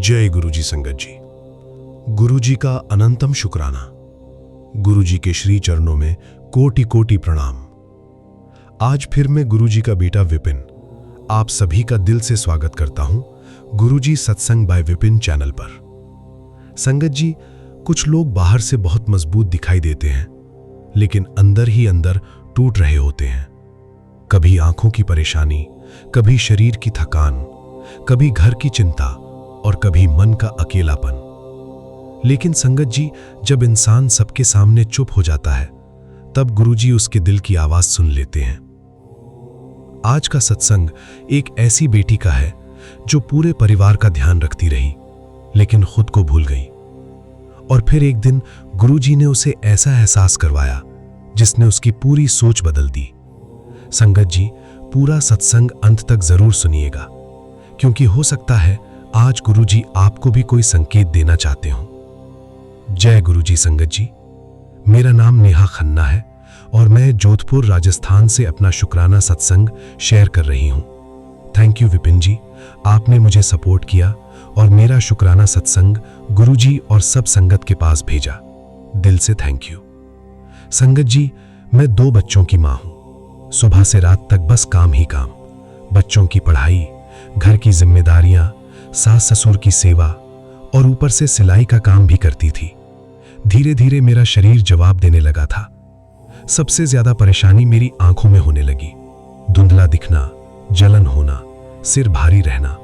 जय गुरुजी संगत जी। गुरुजी का अनंतम शुक्राना। गुरुजी के श्री चरणों में कोटि कोटि प्रणाम। आज फिर मैं गुरुजी का बेटा विपिन आप सभी का दिल से स्वागत करता हूं गुरुजी सत्संग बाय विपिन चैनल पर। संगत जी, कुछ लोग बाहर से बहुत मजबूत दिखाई देते हैं, लेकिन अंदर ही अंदर टूट रहे होते हैं। कभी आंखों की परेशानी, कभी शरीर की थकान, कभी घर की चिंता और कभी मन का अकेलापन। लेकिन संगत जी, जब इंसान सबके सामने चुप हो जाता है, तब गुरुजी उसके दिल की आवाज सुन लेते हैं। आज का सत्संग एक ऐसी बेटी का है जो पूरे परिवार का ध्यान रखती रही, लेकिन खुद को भूल गई। और फिर एक दिन गुरुजी ने उसे ऐसा एहसास करवाया जिसने उसकी पूरी सोच बदल दी। संगत जी, पूरा सत्संग अंत तक जरूर सुनिएगा, क्योंकि हो सकता है आज गुरुजी आपको भी कोई संकेत देना चाहते हो। जय गुरुजी संगत जी। मेरा नाम नेहा खन्ना है और मैं जोधपुर राजस्थान से अपना शुक्राना सत्संग शेयर कर रही हूं। थैंक यू विपिन जी, आपने मुझे सपोर्ट किया और मेरा शुक्राना सत्संग गुरुजी और सब संगत के पास भेजा। दिल से थैंक यू। संगत जी, मैं 2 बच्चों की मां हूं। सुबह से रात तक बस काम ही काम। बच्चों की पढ़ाई, घर की जिम्मेदारियां, सास ससुर की सेवा और ऊपर से सिलाई का काम भी करती थी। धीरे धीरे मेरा शरीर जवाब देने लगा था। सबसे ज्यादा परेशानी मेरी आंखों में होने लगी। धुंधला दिखना, जलन होना, सिर भारी रहना।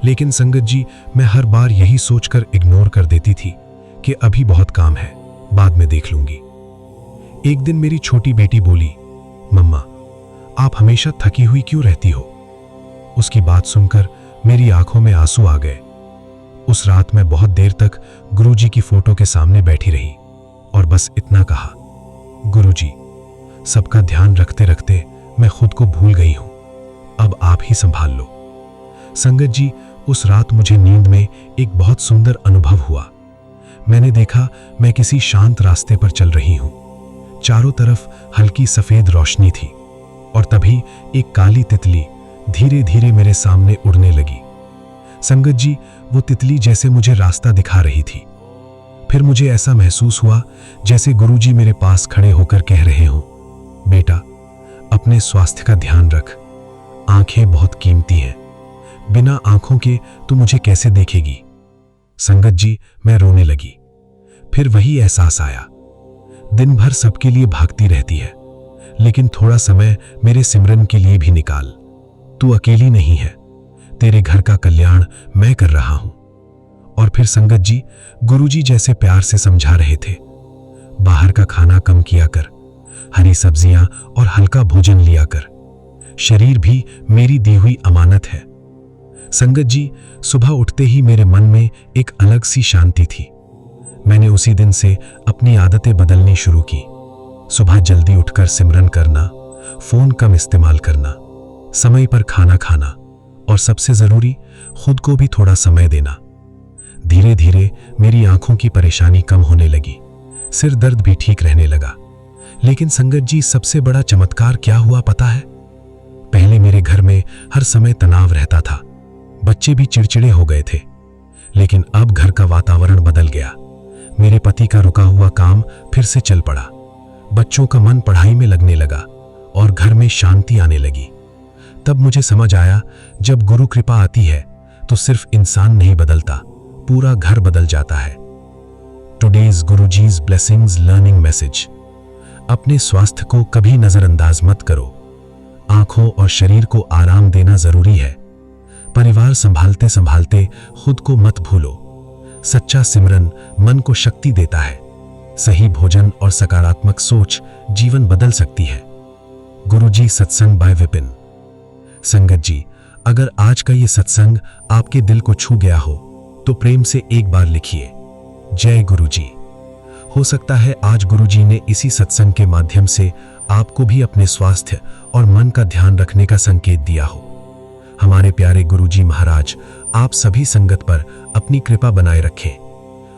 लेकिन संगत जी, मैं हर बार यही सोचकर इग्नोर कर देती थी कि अभी बहुत काम है, बाद में देख लूंगी। एक दिन मेरी छोटी बेटी बोली, मम्मा, आप हमेशा थकी हुई क्यों रहती हो? उसकी बात सुनकर मेरी आंखों में आंसू आ गए। उस रात मैं बहुत देर तक गुरुजी की फोटो के सामने बैठी रही और बस इतना कहा, गुरुजी, सबका ध्यान रखते रखते मैं खुद को भूल गई हूं, अब आप ही संभाल लो। संगत जी, उस रात मुझे नींद में एक बहुत सुंदर अनुभव हुआ। मैंने देखा मैं किसी शांत रास्ते पर चल रही हूं। चारों तरफ हल्की सफेद रोशनी थी और तभी एक काली तितली धीरे धीरे मेरे सामने उड़ने लगी। संगत जी, वो तितली जैसे मुझे रास्ता दिखा रही थी। फिर मुझे ऐसा महसूस हुआ जैसे गुरुजी मेरे पास खड़े होकर कह रहे हों, बेटा, अपने स्वास्थ्य का ध्यान रख। आंखें बहुत कीमती हैं, बिना आंखों के तू मुझे कैसे देखेगी? संगत जी, मैं रोने लगी। फिर वही एहसास आया, दिन भर सबके लिए भागती रहती है, लेकिन थोड़ा समय मेरे सिमरन के लिए भी निकाल। तू अकेली नहीं है, तेरे घर का कल्याण मैं कर रहा हूं। और फिर संगत जी, गुरुजी जैसे प्यार से समझा रहे थे, बाहर का खाना कम किया कर, हरी सब्जियां और हल्का भोजन लिया कर। शरीर भी मेरी दी हुई अमानत है। संगत जी, सुबह उठते ही मेरे मन में एक अलग सी शांति थी। मैंने उसी दिन से अपनी आदतें बदलनी शुरू की। सुबह जल्दी उठकर सिमरन करना, फोन कम इस्तेमाल करना, समय पर खाना खाना और सबसे जरूरी, खुद को भी थोड़ा समय देना। धीरे धीरे मेरी आंखों की परेशानी कम होने लगी, सिर दर्द भी ठीक रहने लगा। लेकिन संगत जी, सबसे बड़ा चमत्कार क्या हुआ पता है? पहले मेरे घर में हर समय तनाव रहता था, बच्चे भी चिड़चिड़े हो गए थे। लेकिन अब घर का वातावरण बदल गया। मेरे पति का रुका हुआ काम फिर से चल पड़ा, बच्चों का मन पढ़ाई में लगने लगा और घर में शांति आने लगी। तब मुझे समझ आया, जब गुरु कृपा आती है तो सिर्फ इंसान नहीं बदलता, पूरा घर बदल जाता है। Today's Guruji's blessings learning message. अपने स्वास्थ्य को कभी नजरअंदाज मत करो। आंखों और शरीर को आराम देना जरूरी है। परिवार संभालते संभालते खुद को मत भूलो। सच्चा सिमरन मन को शक्ति देता है। सही भोजन और सकारात्मक सोच जीवन बदल सकती है। गुरुजी सत्संग बाय विपिन। संगत जी, अगर आज का ये सत्संग आपके दिल को छू गया हो तो प्रेम से एक बार लिखिए, जय गुरुजी। हो सकता है आज गुरुजी ने इसी सत्संग के माध्यम से आपको भी अपने स्वास्थ्य और मन का ध्यान रखने का संकेत दिया हो। हमारे प्यारे गुरुजी महाराज आप सभी संगत पर अपनी कृपा बनाए रखें।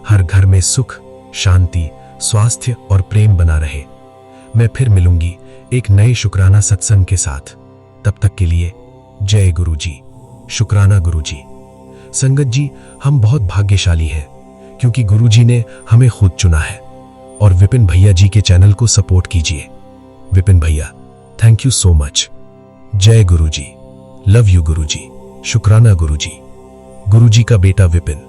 हर घर में सुख, शांति, स्वास्थ्य और प्रेम बना रहे। मैं फिर मिलूंगी एक नए शुक्राना सत्संग के साथ। तब तक के लिए जय गुरुजी। शुक्राना गुरुजी। संगत जी, हम बहुत भाग्यशाली हैं क्योंकि गुरुजी ने हमें खुद चुना है। और विपिन भैया जी के चैनल को सपोर्ट कीजिए। विपिन भैया, थैंक यू सो मच। जय गुरुजी, लव यू गुरुजी, शुक्राना गुरुजी। गुरुजी का बेटा विपिन।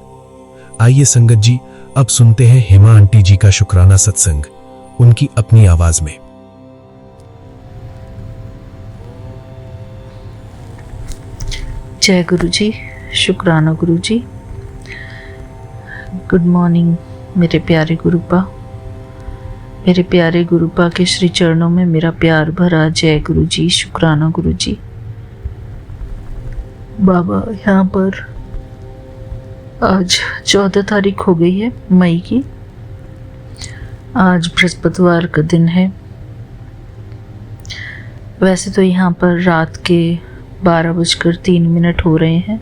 आइए संगत जी, अब सुनते हैं हेमा आंटी जी का शुक्राना सत्संग, उनकी अपनी आवाज में। जय गुरुजी, शुक्राना गुरुजी। गुड मॉर्निंग मेरे प्यारे गुरुपा। मेरे प्यारे गुरुपा के श्री चरणों में मेरा प्यार भरा जय गुरुजी, शुक्राना गुरुजी। बाबा, यहाँ पर आज 14 तारीख हो गई है मई की। आज बृहस्पतिवार का दिन है। वैसे तो यहाँ पर रात के 12:03 हो रहे हैं,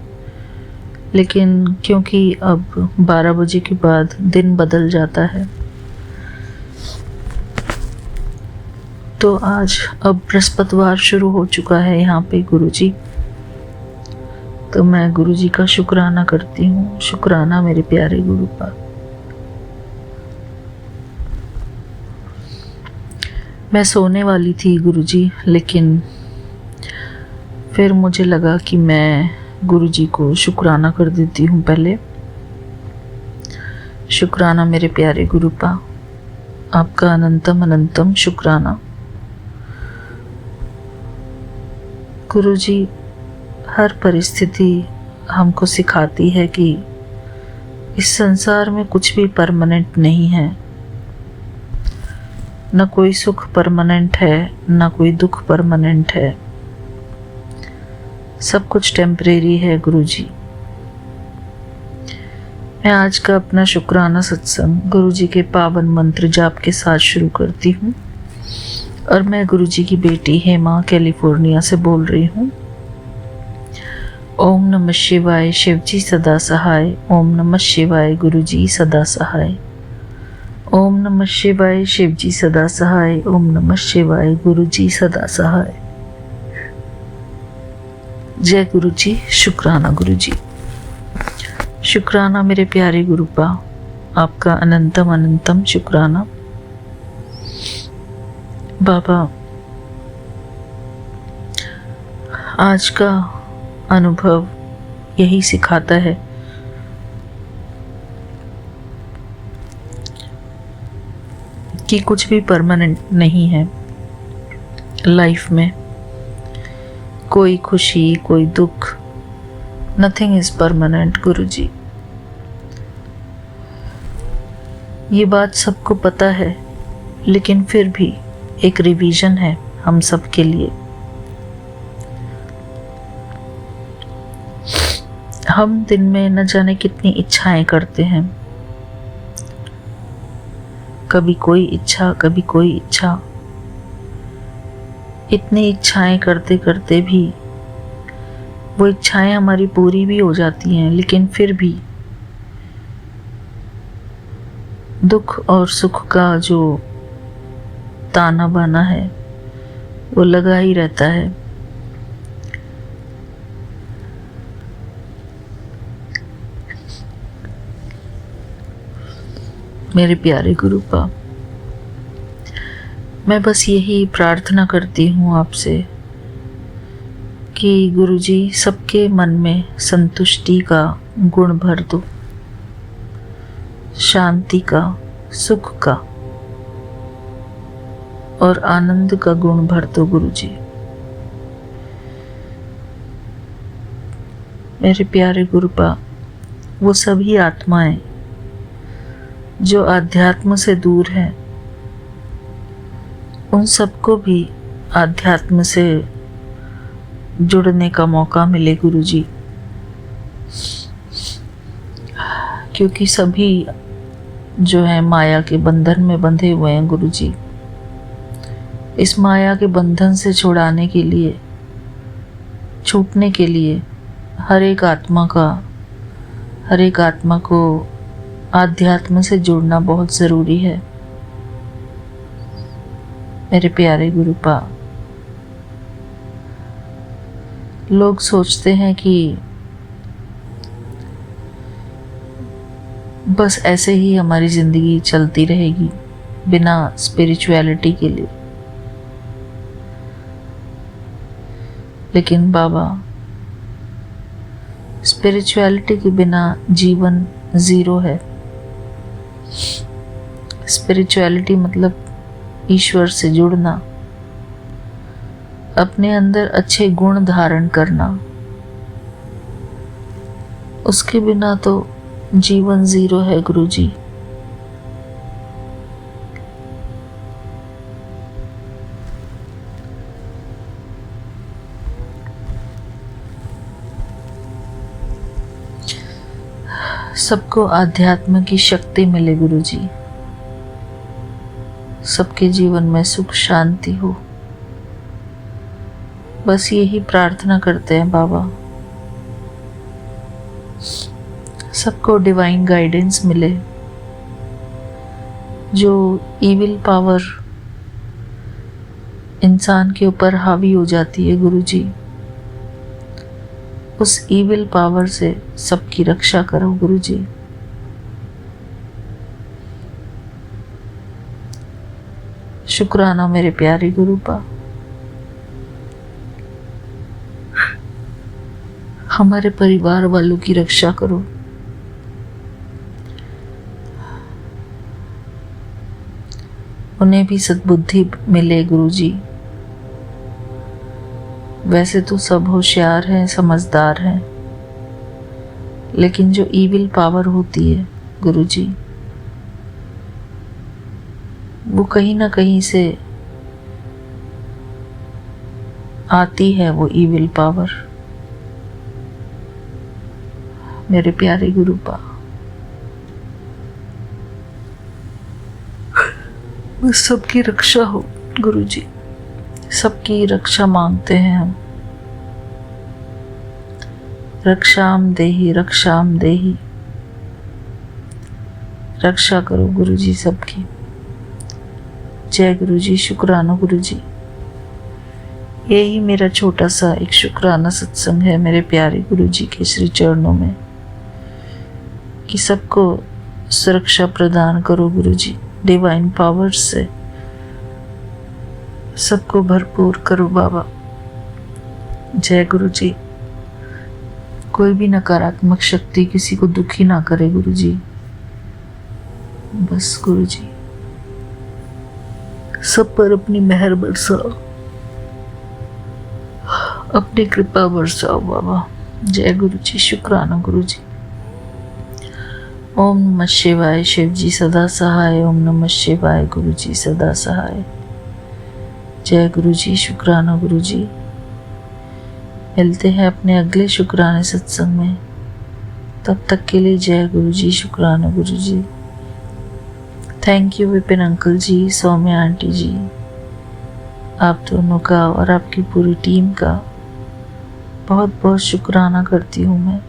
लेकिन क्योंकि अब 12 बजे के बाद दिन बदल जाता है, तो आज अब बृहस्पतिवार शुरू हो चुका है यहाँ पे गुरुजी। तो मैं गुरुजी का शुक्राना करती हूँ। शुक्राना मेरे प्यारे गुरुपा। मैं सोने वाली थी गुरुजी, लेकिन फिर मुझे लगा कि मैं गुरुजी को शुक्राना कर देती हूँ पहले। शुक्राना मेरे प्यारे गुरुपा, आपका अनंतम अनंतम शुक्राना। गुरुजी, हर परिस्थिति हमको सिखाती है कि इस संसार में कुछ भी परमानेंट नहीं है। न कोई सुख परमानेंट है, न कोई दुख परमानेंट है। सब कुछ टेम्परेरी है गुरुजी। मैं आज का अपना शुक्राना सत्संग गुरुजी के पावन मंत्र जाप के साथ शुरू करती हूँ। और मैं गुरुजी की बेटी हेमा कैलिफोर्निया से बोल रही हूँ। ओम नमः शिवाय, शिवजी सदा सहाय। ओम नमः शिवाय, गुरुजी सदा सहाय। ओम नमः शिवाय, शिवजी सदा सहाय। ओम नमः शिवाय, गुरुजी सदा सहाय। जय गुरुजी, शुक्राना गुरुजी। शुक्राना मेरे प्यारे गुरुपा, आपका अनंतम अनंतम शुक्राना। बाबा, आज का अनुभव यही सिखाता है कि कुछ भी परमानेंट नहीं है लाइफ में। कोई खुशी, कोई दुख, नथिंग इज परमानेंट गुरुजी। ये बात सबको पता है, लेकिन फिर भी एक रिवीजन है हम सब के लिए। हम दिन में न जाने कितनी इच्छाएं करते हैं, कभी कोई इच्छा, कभी कोई इच्छा। इतनी इच्छाएं करते करते भी वो इच्छाएं हमारी पूरी भी हो जाती हैं, लेकिन फिर भी दुख और सुख का जो ताना बाना है वो लगा ही रहता है। मेरे प्यारे गुरुपा, मैं बस यही प्रार्थना करती हूँ आपसे कि गुरुजी सबके मन में संतुष्टि का गुण भर दो, शांति का, सुख का और आनंद का गुण भर दो गुरुजी। मेरे प्यारे गुरुपा, वो सभी आत्माएं जो आध्यात्म से दूर हैं, उन सबको भी आध्यात्म से जुड़ने का मौका मिले गुरुजी। क्योंकि सभी जो है माया के बंधन में बंधे हुए हैं गुरुजी। इस माया के बंधन से छुड़ाने के लिए, छूटने के लिए हर एक आत्मा को आध्यात्म से जुड़ना बहुत ज़रूरी है। मेरे प्यारे गुरुपा, लोग सोचते हैं कि बस ऐसे ही हमारी ज़िंदगी चलती रहेगी बिना स्पिरिचुअलिटी के लिए। लेकिन बाबा, स्पिरिचुअलिटी के बिना जीवन ज़ीरो है। स्पिरिचुअलिटी मतलब ईश्वर से जुड़ना, अपने अंदर अच्छे गुण धारण करना। उसके बिना तो जीवन ज़ीरो है गुरुजी। सबको आध्यात्म की शक्ति मिले गुरुजी। सबके जीवन में सुख शांति हो, बस यही प्रार्थना करते हैं बाबा। सबको डिवाइन गाइडेंस मिले। जो इविल पावर इंसान के ऊपर हावी हो जाती है गुरुजी, उस इविल पावर से सबकी रक्षा करो गुरुजी। शुक्राना मेरे प्यारे गुरुपा। हमारे परिवार वालों की रक्षा करो। उन्हें भी सद्बुद्धि मिले गुरुजी। वैसे तो सब होशियार हैं, समझदार हैं, लेकिन जो इविल पावर होती है गुरुजी, वो कहीं ना कहीं से आती है, वो इविल पावर। मेरे प्यारे गुरुपा, बस सबकी रक्षा हो गुरुजी। सबकी रक्षा मांगते हैं हम। रक्षाम देहि, रक्षाम देहि। रक्षा करो गुरुजी सबकी। जय गुरुजी। शुक्राना गुरुजी। यही मेरा छोटा सा एक शुक्राना सत्संग है मेरे प्यारे गुरुजी के श्री चरणों में, कि सबको सुरक्षा प्रदान करो गुरुजी। डिवाइन पावर्स से सबको भरपूर करो बाबा। जय गुरुजी। कोई भी नकारात्मक शक्ति किसी को दुखी ना करे गुरुजी। बस गुरुजी सब पर अपनी मेहर बरसाओ, अपनी कृपा बरसाओ बाबा। जय गुरुजी। शुक्राना गुरुजी। ओम नमः शिवाय। शिव जी सदा सहाय। ओम नमः शिवाय। गुरुजी सदा सहाय। जय गुरुजी। शुक्राना गुरुजी। मिलते हैं अपने अगले शुक्राने सत्संग में। तब तक के लिए जय गुरुजी। शुक्राना Guruji. Thank you Vipin uncle ji, Saumya aunty ji, आप दोनों का और आपकी पूरी टीम का बहुत बहुत शुक्राना करती हूँ मैं।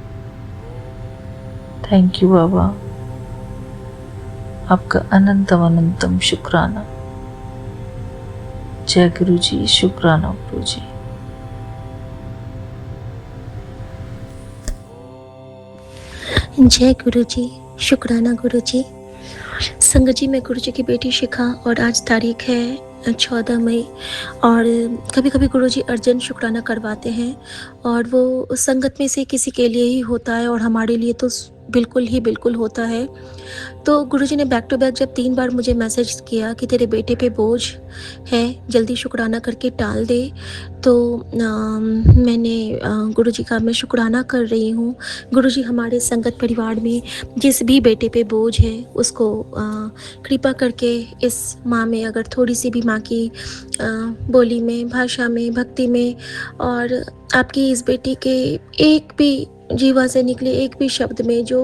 थैंक यू बाबा, आपका अनंतम अनंतम शुक्राना। जय गुरुजी। शुक्राना गुरुजी। जय गुरुजी। शुक्राना गुरुजी। संगत जी, मैं गुरुजी की बेटी शिखा और आज तारीख है 14 मई। और कभी कभी गुरुजी अर्जेंट शुक्राना करवाते हैं और वो संगत में से किसी के लिए ही होता है और हमारे लिए तो बिल्कुल होता है। तो गुरुजी ने बैक टू बैक जब 3 बार मुझे मैसेज किया कि तेरे बेटे पे बोझ है, जल्दी शुक्राना करके टाल दे, तो मैंने गुरुजी का मैं शुक्राना कर रही हूँ। गुरुजी हमारे संगत परिवार में जिस भी बेटे पे बोझ है उसको कृपा करके इस माँ में अगर थोड़ी सी भी माँ की बोली में, भाषा में, भक्ति में और आपकी इस बेटी के एक भी जीवा से निकले एक भी शब्द में जो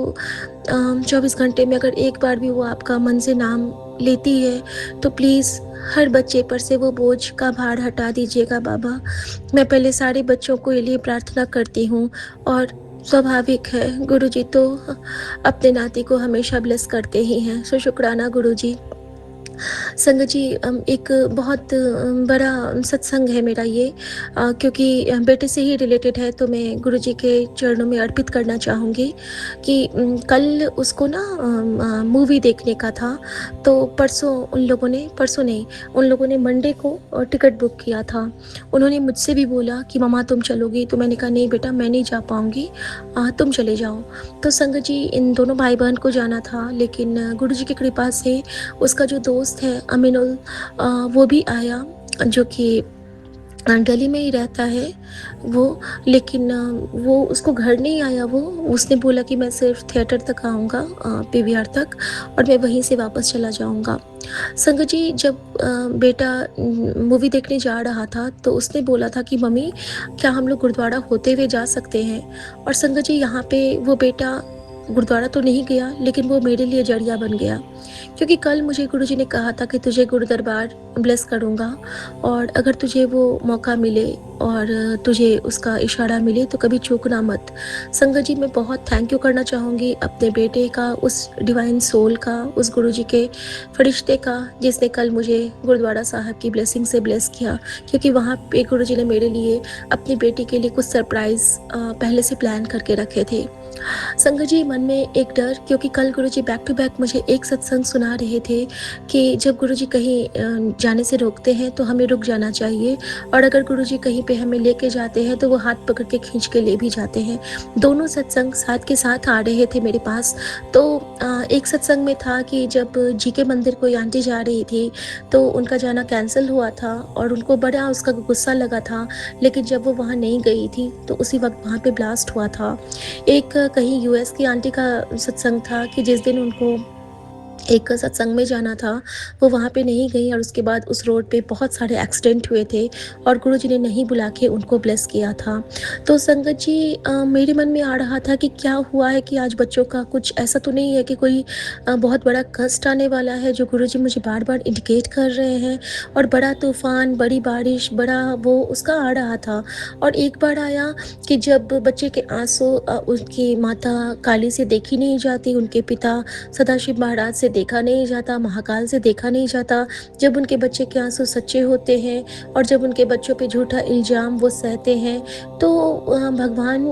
24 घंटे में अगर एक बार भी वो आपका मन से नाम लेती है तो प्लीज़ हर बच्चे पर से वो बोझ का भार हटा दीजिएगा बाबा। मैं पहले सारे बच्चों को ये लिए प्रार्थना करती हूँ और स्वाभाविक है गुरुजी तो अपने नाती को हमेशा ब्लेस करते ही हैं। सो शुक्राना गुरुजी। संगत जी एक बहुत बड़ा सत्संग है मेरा ये, क्योंकि बेटे से ही रिलेटेड है, तो मैं गुरुजी के चरणों में अर्पित करना चाहूँगी कि कल उसको ना मूवी देखने का था। तो परसों नहीं, उन लोगों ने मंडे को टिकट बुक किया था। उन्होंने मुझसे भी बोला कि मम्मा तुम चलोगी? तो मैंने कहा नहीं बेटा मैं नहीं जा पाऊँगी, तुम चले जाओ। तो संगत जी इन दोनों भाई बहन को जाना था, लेकिन गुरुजी की कृपा से उसका जो दोस्त है अमीनुल, वो भी आया, जो कि दिल्ली में ही रहता है वो। लेकिन वो उसको घर नहीं आया, वो उसने बोला कि मैं सिर्फ थिएटर तक आऊँगा, पीवीआर तक, और मैं वहीं से वापस चला जाऊँगा। संगत जी जब बेटा मूवी देखने जा रहा था तो उसने बोला था कि मम्मी क्या हम लोग गुरुद्वारा होते हुए जा सकते हैं? और संगत जी यहाँ पे वो बेटा गुरुद्वारा तो नहीं गया, लेकिन वो मेरे लिए जरिया बन गया, क्योंकि कल मुझे गुरुजी ने कहा था कि तुझे गुरु दरबार ब्लेस करूँगा, और अगर तुझे वो मौका मिले और तुझे उसका इशारा मिले तो कभी चूकना मत। संगत जी मैं बहुत थैंक यू करना चाहूँगी अपने बेटे का, उस डिवाइन सोल का, उस गुरुजी के फरिश्ते का, जिसने कल मुझे गुरुद्वारा साहब की ब्लेसिंग से ब्लेस किया, क्योंकि वहाँ पे गुरुजी ने मेरे लिए अपनी बेटी के लिए कुछ सरप्राइज़ पहले से प्लान करके रखे थे। संगत जी मन में एक डर, क्योंकि कल गुरुजी बैक टू बैक मुझे एक सत्संग सुना रहे थे कि जब गुरुजी कहीं जाने से रोकते हैं तो हमें रुक जाना चाहिए, और अगर गुरुजी कहीं पे हमें लेके जाते हैं तो वो हाथ पकड़ के खींच के ले भी जाते हैं। दोनों सत्संग साथ के साथ आ रहे थे मेरे पास। तो एक सत्संग में था कि जब जी के मंदिर कोई आंटी जा रही थी तो उनका जाना कैंसिल हुआ था और उनको बड़ा उसका गुस्सा लगा था, लेकिन जब वो वहाँ नहीं गई थी तो उसी वक्त वहाँ पे ब्लास्ट हुआ था। एक कहीं यूएस की आंटी का सत्संग था कि जिस दिन उनको एक सत्संग में जाना था वो वहाँ पे नहीं गई, और उसके बाद उस रोड पे बहुत सारे एक्सीडेंट हुए थे और गुरुजी ने नहीं बुला के उनको ब्लेस किया था। तो संगत जी मेरे मन में आ रहा था कि क्या हुआ है कि आज बच्चों का कुछ ऐसा तो नहीं है कि कोई बहुत बड़ा कष्ट आने वाला है, जो गुरुजी मुझे बार बार इंडिकेट कर रहे हैं, और बड़ा तूफान, बड़ी बारिश, बड़ा वो उसका आ रहा था। और एक बार आया कि जब बच्चे के आंसू उनकी माता काली से देखी नहीं जाती, उनके पिता सदाशिव महाराज से देखा नहीं जाता, महाकाल से देखा नहीं जाता, जब उनके बच्चे के आंसू सच्चे होते हैं और जब उनके बच्चों पे झूठा इल्ज़ाम वो सहते हैं, तो भगवान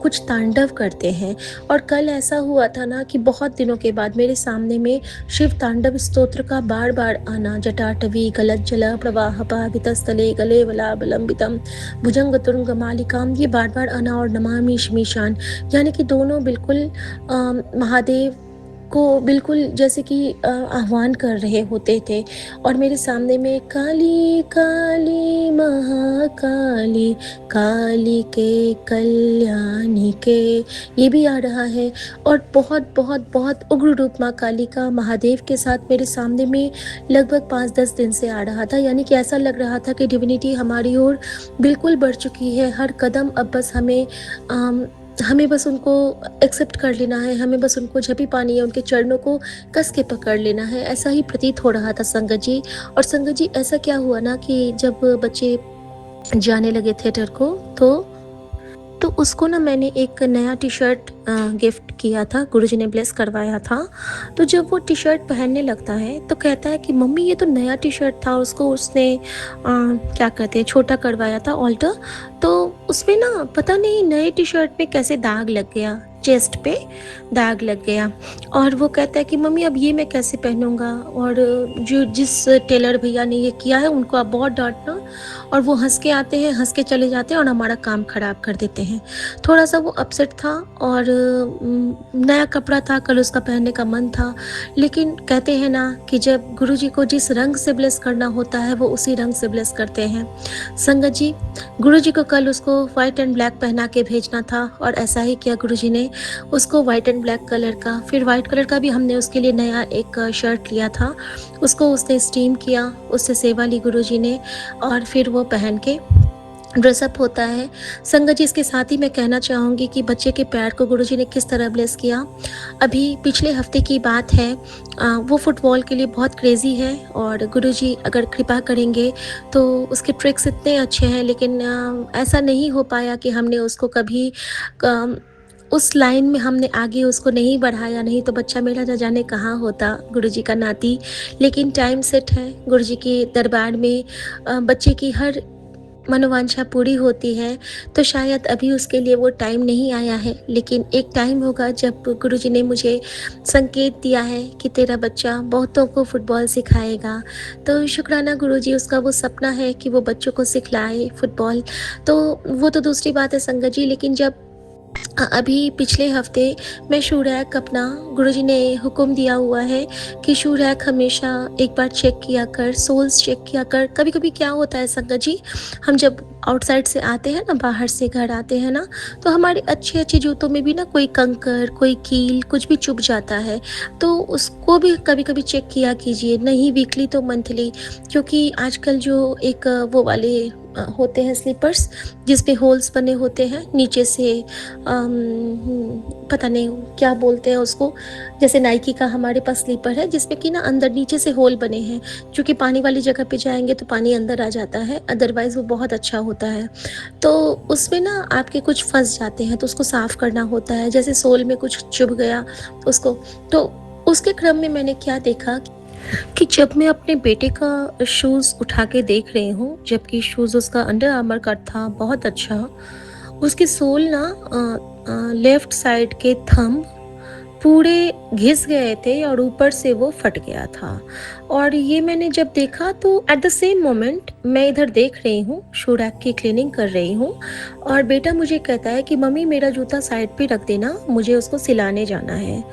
कुछ तांडव करते हैं। और कल ऐसा हुआ था ना कि बहुत दिनों के बाद मेरे सामने में शिव तांडव स्तोत्र का बार बार आना, जटाटवी गलत जल प्रवाह पावितस्थले गले वलाबलंबितम भुजंग तुरंग मालिकाम, ये बार बार आना, और नमामि शमीशान, यानी कि दोनों बिल्कुल महादेव को बिल्कुल जैसे कि आह्वान कर रहे होते थे। और मेरे सामने में काली काली महाकाली काली के कल्याणी के, ये भी आ रहा है। और बहुत बहुत बहुत उग्र रूप माँ काली का महादेव के साथ मेरे सामने में लगभग 5-10 दिन से आ रहा था, यानी कि ऐसा लग रहा था कि डिविनिटी हमारी ओर बिल्कुल बढ़ चुकी है। हर कदम अब बस हमें बस उनको एक्सेप्ट कर लेना है, हमें बस उनको झपी पानी है, उनके चरणों को कस के पकड़ लेना है, ऐसा ही प्रतीत हो रहा था संगत जी। और संगत जी ऐसा क्या हुआ ना कि जब बच्चे जाने लगे थिएटर को तो उसको ना मैंने एक नया टी शर्ट गिफ्ट किया था, गुरुजी ने ब्लेस करवाया था। तो जब वो टी शर्ट पहनने लगता है तो कहता है कि मम्मी ये तो नया टी शर्ट था, उसको उसने क्या कहते हैं छोटा करवाया था, ऑल्टर, तो उसमें ना पता नहीं नए टी शर्ट में कैसे दाग लग गया, चेस्ट पे दाग लग गया। और वो कहता है कि मम्मी अब ये मैं कैसे पहनूंगा, और जो जिस टेलर भैया ने ये किया है उनको आप बहुत डांटना, और वो हंस के आते हैं, हंस के चले जाते हैं और हमारा काम खराब कर देते हैं। थोड़ा सा वो अपसेट था, और नया कपड़ा था, कल उसका पहनने का मन था, लेकिन कहते हैं ना कि जब गुरुजी को जिस रंग से ब्लेस करना होता है वो उसी रंग से ब्लेस करते हैं। संगत जी गुरुजी को कल उसको व्हाइट एंड ब्लैक पहना के भेजना था, और ऐसा ही किया गुरुजी ने, उसको व्हाइट एंड ब्लैक कलर का, फिर व्हाइट कलर का भी हमने उसके लिए नया एक शर्ट लिया था, उसको उसने स्टीम किया, उससे सेवा ली गुरुजी ने, और फिर वो पहन के ड्रेसअप होता है। संगत जी इसके साथ ही मैं कहना चाहूँगी कि बच्चे के पैर को गुरुजी ने किस तरह ब्लेस किया। अभी पिछले हफ्ते की बात है, वो फुटबॉल के लिए बहुत क्रेज़ी है, और गुरुजी अगर कृपा करेंगे तो उसके ट्रिक्स इतने अच्छे हैं, लेकिन ऐसा नहीं हो पाया कि हमने उसको कभी उस लाइन में हमने आगे उसको नहीं बढ़ाया, नहीं तो बच्चा मेरा न जाने कहाँ होता, गुरुजी का नाती। लेकिन टाइम सेट है, गुरुजी के दरबार में बच्चे की हर मनोवांछा पूरी होती है, तो शायद अभी उसके लिए वो टाइम नहीं आया है, लेकिन एक टाइम होगा जब गुरुजी ने मुझे संकेत दिया है कि तेरा बच्चा बहुतों को फुटबॉल सिखाएगा। तो शुक्राना गुरुजी, उसका वो सपना है कि वो बच्चों को सिखलाए फुटबॉल। तो वो तो दूसरी बात है संगत जी, लेकिन जब अभी पिछले हफ्ते मैं शू रैक अपना, गुरुजी ने हुक्म दिया हुआ है कि शू रैक हमेशा एक बार चेक किया कर, सोल्स चेक किया कर। कभी कभी क्या होता है संगत जी, हम जब आउटसाइड से आते हैं ना, बाहर से घर आते हैं ना, तो हमारे अच्छे अच्छे जूतों में भी ना कोई कंकर, कोई कील, कुछ भी चुभ जाता है। तो उसको भी कभी कभी चेक किया कीजिए, नहीं वीकली तो मंथली, क्योंकि आजकल जो एक वो वाले होते हैं स्लीपर्स जिस पे होल्स बने होते हैं नीचे से, पता नहीं क्या बोलते हैं उसको, जैसे नाइकी का हमारे पास स्लीपर है जिसमें कि ना अंदर नीचे से होल बने हैं, क्योंकि पानी वाली जगह पे जाएंगे तो पानी अंदर आ जाता है, अदरवाइज़ वो बहुत अच्छा होता है। तो उसमें ना आपके कुछ फंस जाते हैं तो उसको साफ़ करना होता है, जैसे सोल में कुछ चुभ गया उसको। तो उसके क्रम में मैंने क्या देखा कि जब मैं अपने बेटे का शूज़ उठा के देख रही हूँ, जबकि शूज़ उसका अंडर आर्मर का था, बहुत अच्छा, उसकी सोल ना लेफ्ट साइड के थंब पूरे घिस गए थे और ऊपर से वो फट गया था। और ये मैंने जब देखा तो एट द सेम मोमेंट मैं इधर देख रही हूँ, शू रैक की क्लीनिंग कर रही हूँ, और बेटा मुझे कहता है कि मम्मी मेरा जूता साइड पे रख देना, मुझे उसको सिलाने जाना है।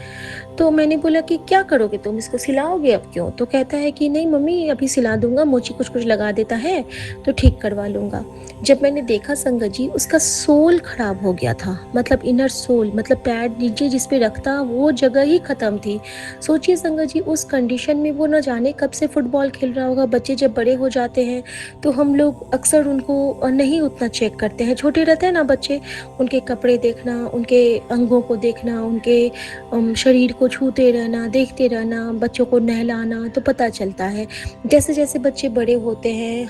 तो मैंने बोला कि क्या करोगे तुम, इसको सिलाओगे अब क्यों? तो कहता है कि नहीं मम्मी अभी सिला दूंगा, मोची कुछ कुछ लगा देता है तो ठीक करवा लूँगा। जब मैंने देखा संगत जी, उसका सोल खराब हो गया था, मतलब इनर सोल, मतलब पैड नीचे जिस पे रखता वो जगह ही ख़त्म थी। सोचिए संगत जी, उस कंडीशन में वो न जाने कब से फुटबॉल खेल रहा होगा। बच्चे जब बड़े हो जाते हैं तो हम लोग अक्सर उनको नहीं उतना चेक करते हैं, छोटे रहते हैं ना बच्चे, उनके कपड़े देखना, उनके अंगों को देखना, उनके शरीर को छूते रहना, देखते रहना, बच्चों को नहलाना, तो पता चलता है। जैसे जैसे बच्चे बड़े होते हैं,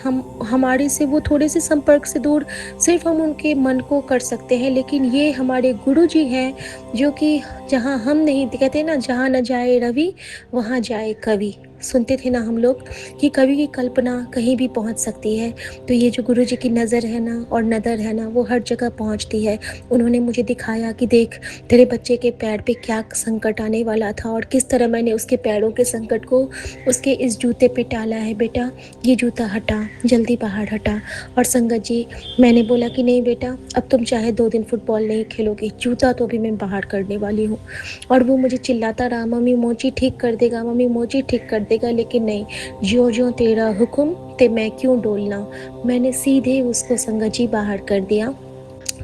हमारे से वो थोड़े से संपर्क से दूर, सिर्फ हम उनके मन को कर सकते हैं, लेकिन ये हमारे गुरुजी हैं जो कि जहाँ हम नहीं, कहते ना जहाँ न जाए रवि वहाँ जाए कवि, सुनते थे ना हम लोग कि कवि की कल्पना कहीं भी पहुंच सकती है। तो ये जो गुरुजी की नज़र है ना और नदर है ना, वो हर जगह पहुंचती है। उन्होंने मुझे दिखाया कि देख तेरे बच्चे के पैर पे क्या संकट आने वाला था और किस तरह मैंने उसके पैरों के संकट को उसके इस जूते पे टाला है। बेटा ये जूता हटा, जल्दी बाहर हटा। और संगत जी, मैंने बोला कि नहीं बेटा, अब तुम चाहे 2 दिन फुटबॉल नहीं खेलोगे, जूता तो भी मैं बाहर करने वाली हूँ। और वो मुझे चिल्लाता रहा, मम्मी मोची ठीक कर देगा, मम्मी मोची ठीक कर देगा, लेकिन नहीं, ज्यों ज्यों तेरा हुक्म ते मैं क्यों डोलना। मैंने सीधे उसको संगत जी बाहर कर दिया,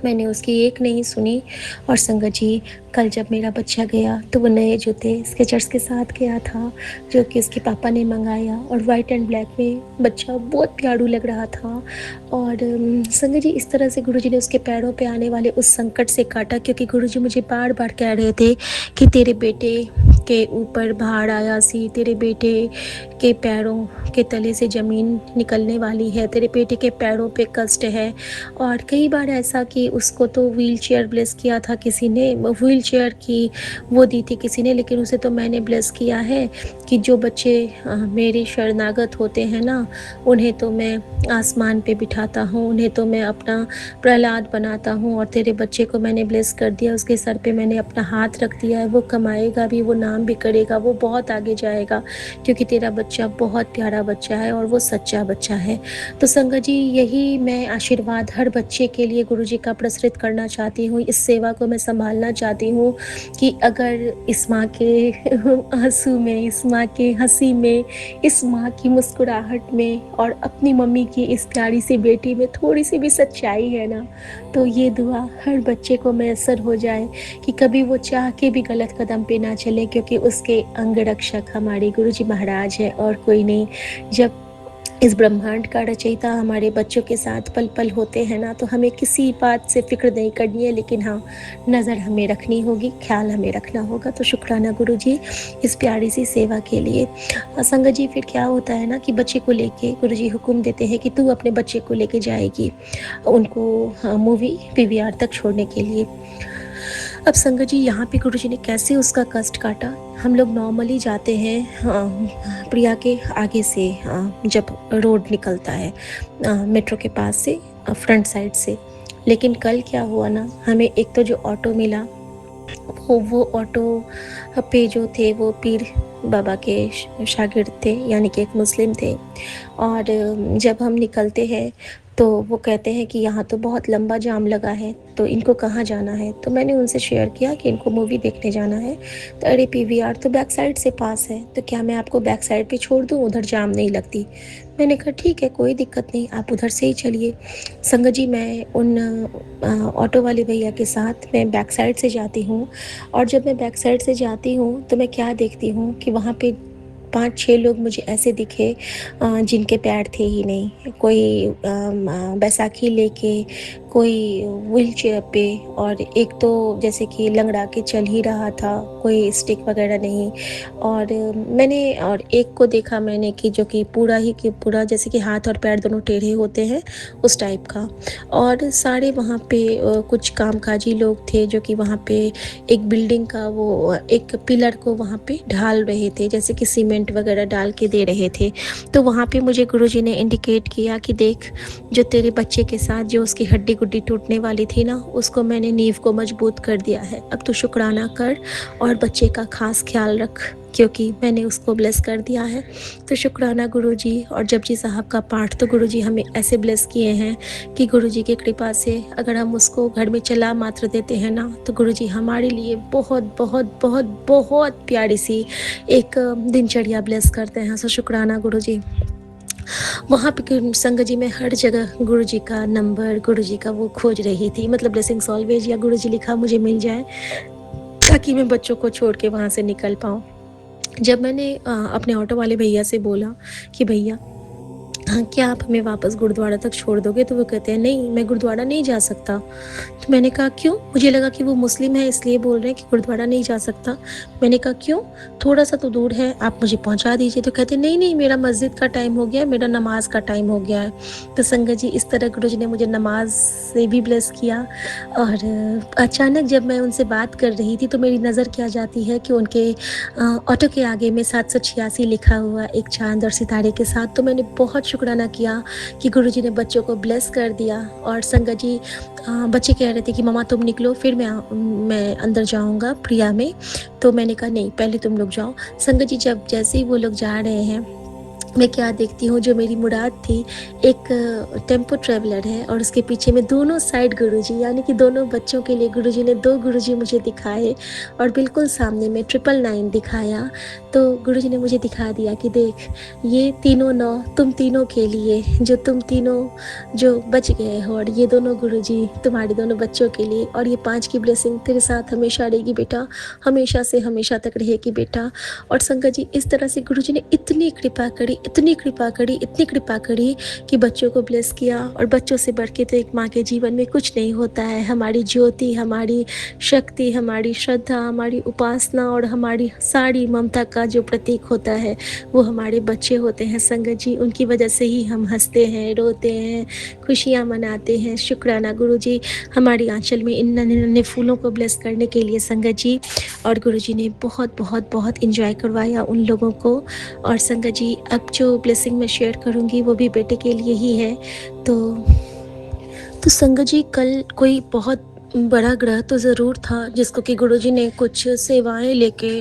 मैंने उसकी एक नहीं सुनी। और संगत जी, कल जब मेरा बच्चा गया तो वो नए जूते स्केचर्स के साथ गया था, जो कि उसके पापा ने मंगाया, और वाइट एंड ब्लैक में बच्चा बहुत प्यारू लग रहा था। और संगत जी, इस तरह से गुरुजी ने उसके पैरों पे आने वाले उस संकट से काटा, क्योंकि गुरुजी मुझे बार बार कह रहे थे कि तेरे बेटे के ऊपर भार आया सी, तेरे बेटे के पैरों के तले से ज़मीन निकलने वाली है, तेरे बेटे के पैरों पे कष्ट है। और कई बार ऐसा कि उसको तो व्हील चेयर ब्लेस किया था किसी ने, व्हील चेयर की वो दी थी किसी ने, लेकिन उसे तो मैंने ब्लेस किया है कि जो बच्चे मेरे शरणागत होते हैं ना, उन्हें तो मैं आसमान पे बिठाता हूँ, उन्हें तो मैं अपना प्रहलाद बनाता हूँ। और तेरे बच्चे को मैंने ब्लेस कर दिया, उसके सर पे मैंने अपना हाथ रख दिया है, वो कमाएगा भी, वो नाम भी करेगा, वो बहुत आगे जाएगा, क्योंकि तेरा बच्चा बहुत प्यारा बच्चा है और वो सच्चा बच्चा है। तो संगत जी, यही मैं आशीर्वाद हर बच्चे के लिए गुरुजी का प्रसरित करना चाहती हूँ, इस सेवा को मैं संभालना चाहती हूँ कि अगर इस माँ के आंसू में, इस माँ के हंसी में, इस माँ की मुस्कुराहट में और अपनी मम्मी की इस प्यारी सी बेटी में थोड़ी सी भी सच्चाई है ना, तो ये दुआ हर बच्चे को मैसर हो जाए कि कभी वो चाह के भी गलत कदम पे ना चले, क्योंकि उसके अंग रक्षक हमारे गुरुजी महाराज है और कोई नहीं। जब इस ब्रह्मांड का रचयिता हमारे बच्चों के साथ पल पल होते हैं ना, तो हमें किसी बात से फिक्र नहीं करनी है, लेकिन हाँ, नज़र हमें रखनी होगी, ख्याल हमें रखना होगा। तो शुक्राना गुरुजी इस प्यारी सी सेवा के लिए। संगत जी, फिर क्या होता है ना कि बच्चे को लेके गुरुजी हुक्म देते हैं कि तू अपने बच्चे को लेके जाएगी उनको मूवी PVR तक छोड़ने के लिए। अब संगत जी यहाँ पे गुरुजी ने कैसे उसका कष्ट काटा। हम लोग नॉर्मली जाते हैं प्रिया के आगे से, जब रोड निकलता है मेट्रो के पास से, फ्रंट साइड से। लेकिन कल क्या हुआ ना, हमें एक तो जो ऑटो मिला, वो ऑटो पे जो थे वो पीर बाबा के शागिर्द थे, यानी कि एक मुस्लिम थे। और जब हम निकलते हैं तो वो कहते हैं कि यहाँ तो बहुत लंबा जाम लगा है, तो इनको कहाँ जाना है। तो मैंने उनसे शेयर किया कि इनको मूवी देखने जाना है। तो अरे पीवीआर तो बैक साइड से पास है, तो क्या मैं आपको बैक साइड पे छोड़ दूँ, उधर जाम नहीं लगती। मैंने कहा ठीक है, कोई दिक्कत नहीं, आप उधर से ही चलिए। संगत जी मैं उन ऑटो वाले भैया के साथ मैं बैक साइड से जाती हूँ। और जब मैं बैक साइड से जाती हूँ तो मैं क्या देखती हूँ कि वहाँ पे 5-6 लोग मुझे ऐसे दिखे जिनके पैर थे ही नहीं। कोई बैसाखी लेके, कोई व्हील चेयर पे, और एक तो जैसे कि लंगड़ा के चल ही रहा था, कोई स्टिक वगैरह नहीं। और एक को देखा मैंने कि जो कि पूरा ही कि पूरा जैसे कि हाथ और पैर दोनों टेढ़े होते हैं, उस टाइप का। और सारे वहाँ पे कुछ कामकाजी लोग थे जो कि वहाँ पे एक बिल्डिंग का वो एक पिलर को वहाँ पे ढाल रहे थे, जैसे कि सीमेंट वगैरह डाल के दे रहे थे। तो वहाँ पे मुझे गुरुजी ने इंडिकेट किया कि देख, जो तेरे बच्चे के साथ जो उसकी हड्डी गुड्डी टूटने वाली थी ना, उसको मैंने नींव को मजबूत कर दिया है। अब तू शुक्राना कर और बच्चे का खास ख्याल रख, क्योंकि मैंने उसको ब्लेस कर दिया है। तो शुक्राना गुरुजी। और जपजी साहब का पाठ तो गुरुजी हमें ऐसे ब्लेस किए हैं कि गुरुजी की कृपा से अगर हम उसको घर में चला मात्र देते हैं ना, तो गुरुजी हमारे लिए बहुत बहुत बहुत बहुत प्यारी सी एक दिनचर्या ब्लेस करते हैं। सो शुक्राना गुरुजी। वहाँ पे संगत जी में हर जगह गुरुजी का नंबर, गुरुजी का वो खोज रही थी, मतलब ब्लेसिंग्स ऑलवेज या गुरुजी लिखा मुझे मिल जाए, ताकि मैं बच्चों को छोड़ के वहाँ से निकल पाऊँ। जब मैंने अपने ऑटो वाले भैया से बोला कि भैया हाँ, क्या आप हमें वापस गुरुद्वारा तक छोड़ दोगे, तो वो कहते हैं नहीं, मैं गुरुद्वारा नहीं जा सकता। तो मैंने कहा क्यों? मुझे लगा कि वो मुस्लिम है इसलिए बोल रहे हैं कि गुरुद्वारा नहीं जा सकता। मैंने कहा क्यों? थोड़ा सा तो दूर है, आप मुझे पहुंचा दीजिए। तो कहते नहीं नहीं, मेरा मस्जिद का टाइम हो गया है, मेरा नमाज का टाइम हो गया है। तो संगत जी इस तरह गुरुजी ने मुझे नमाज से भी ब्लेस किया। और अचानक जब मैं उनसे बात कर रही थी तो मेरी नज़र क्या जाती है कि उनके ऑटो के आगे में 786 लिखा हुआ एक चांद और सितारे के साथ। तो मैंने बहुत शुक्राना किया कि गुरुजी ने बच्चों को ब्लेस कर दिया। और संगत जी बच्चे कह रहे थे कि मम्मा तुम निकलो, फिर मैं अंदर जाऊंगा प्रिया में। तो मैंने कहा नहीं, पहले तुम लोग जाओ। संगत जी जब जैसे ही वो लोग जा रहे हैं, मैं क्या देखती हूँ, जो मेरी मुराद थी, एक टेम्पो ट्रेवलर है और उसके पीछे में दोनों साइड गुरुजी, यानी कि दोनों बच्चों के लिए गुरुजी ने 2 गुरुजी मुझे दिखाए और बिल्कुल सामने में 999 दिखाया। तो गुरुजी ने मुझे दिखा दिया कि देख, ये तीनों 9 तुम तीनों के लिए, जो तुम तीनों जो बच गए हो, और ये दोनों गुरुजी तुम्हारे दोनों बच्चों के लिए, और ये 5 की ब्लेसिंग तेरे साथ हमेशा रहेगी बेटा, हमेशा से हमेशा तक रहेगी बेटा। और संगत जी इस तरह से गुरुजी ने इतनी कृपा करी, इतनी कृपा करी, इतनी कृपा करी कि बच्चों को ब्लेस किया। और बच्चों से बढ़ के तो एक माँ के जीवन में कुछ नहीं होता है। हमारी ज्योति, हमारी शक्ति, हमारी श्रद्धा, हमारी उपासना और हमारी सारी ममता का जो प्रतीक होता है वो हमारे बच्चे होते हैं। संगत जी उनकी वजह से ही हम हंसते हैं, रोते हैं, खुशियाँ मनाते हैं। शुक्राना गुरुजी हमारी आंचल में इन नन्हे नन्हे फूलों को ब्लेस करने के लिए संगत जी। और गुरुजी ने बहुत बहुत बहुत इंजॉय करवाया उन लोगों को। और संगत जी अब जो ब्लेसिंग मैं शेयर करूँगी वो भी बेटे के लिए ही है। तो संगत जी कल कोई बहुत बड़ा ग्रह तो ज़रूर था जिसको कि गुरुजी ने कुछ सेवाएं लेके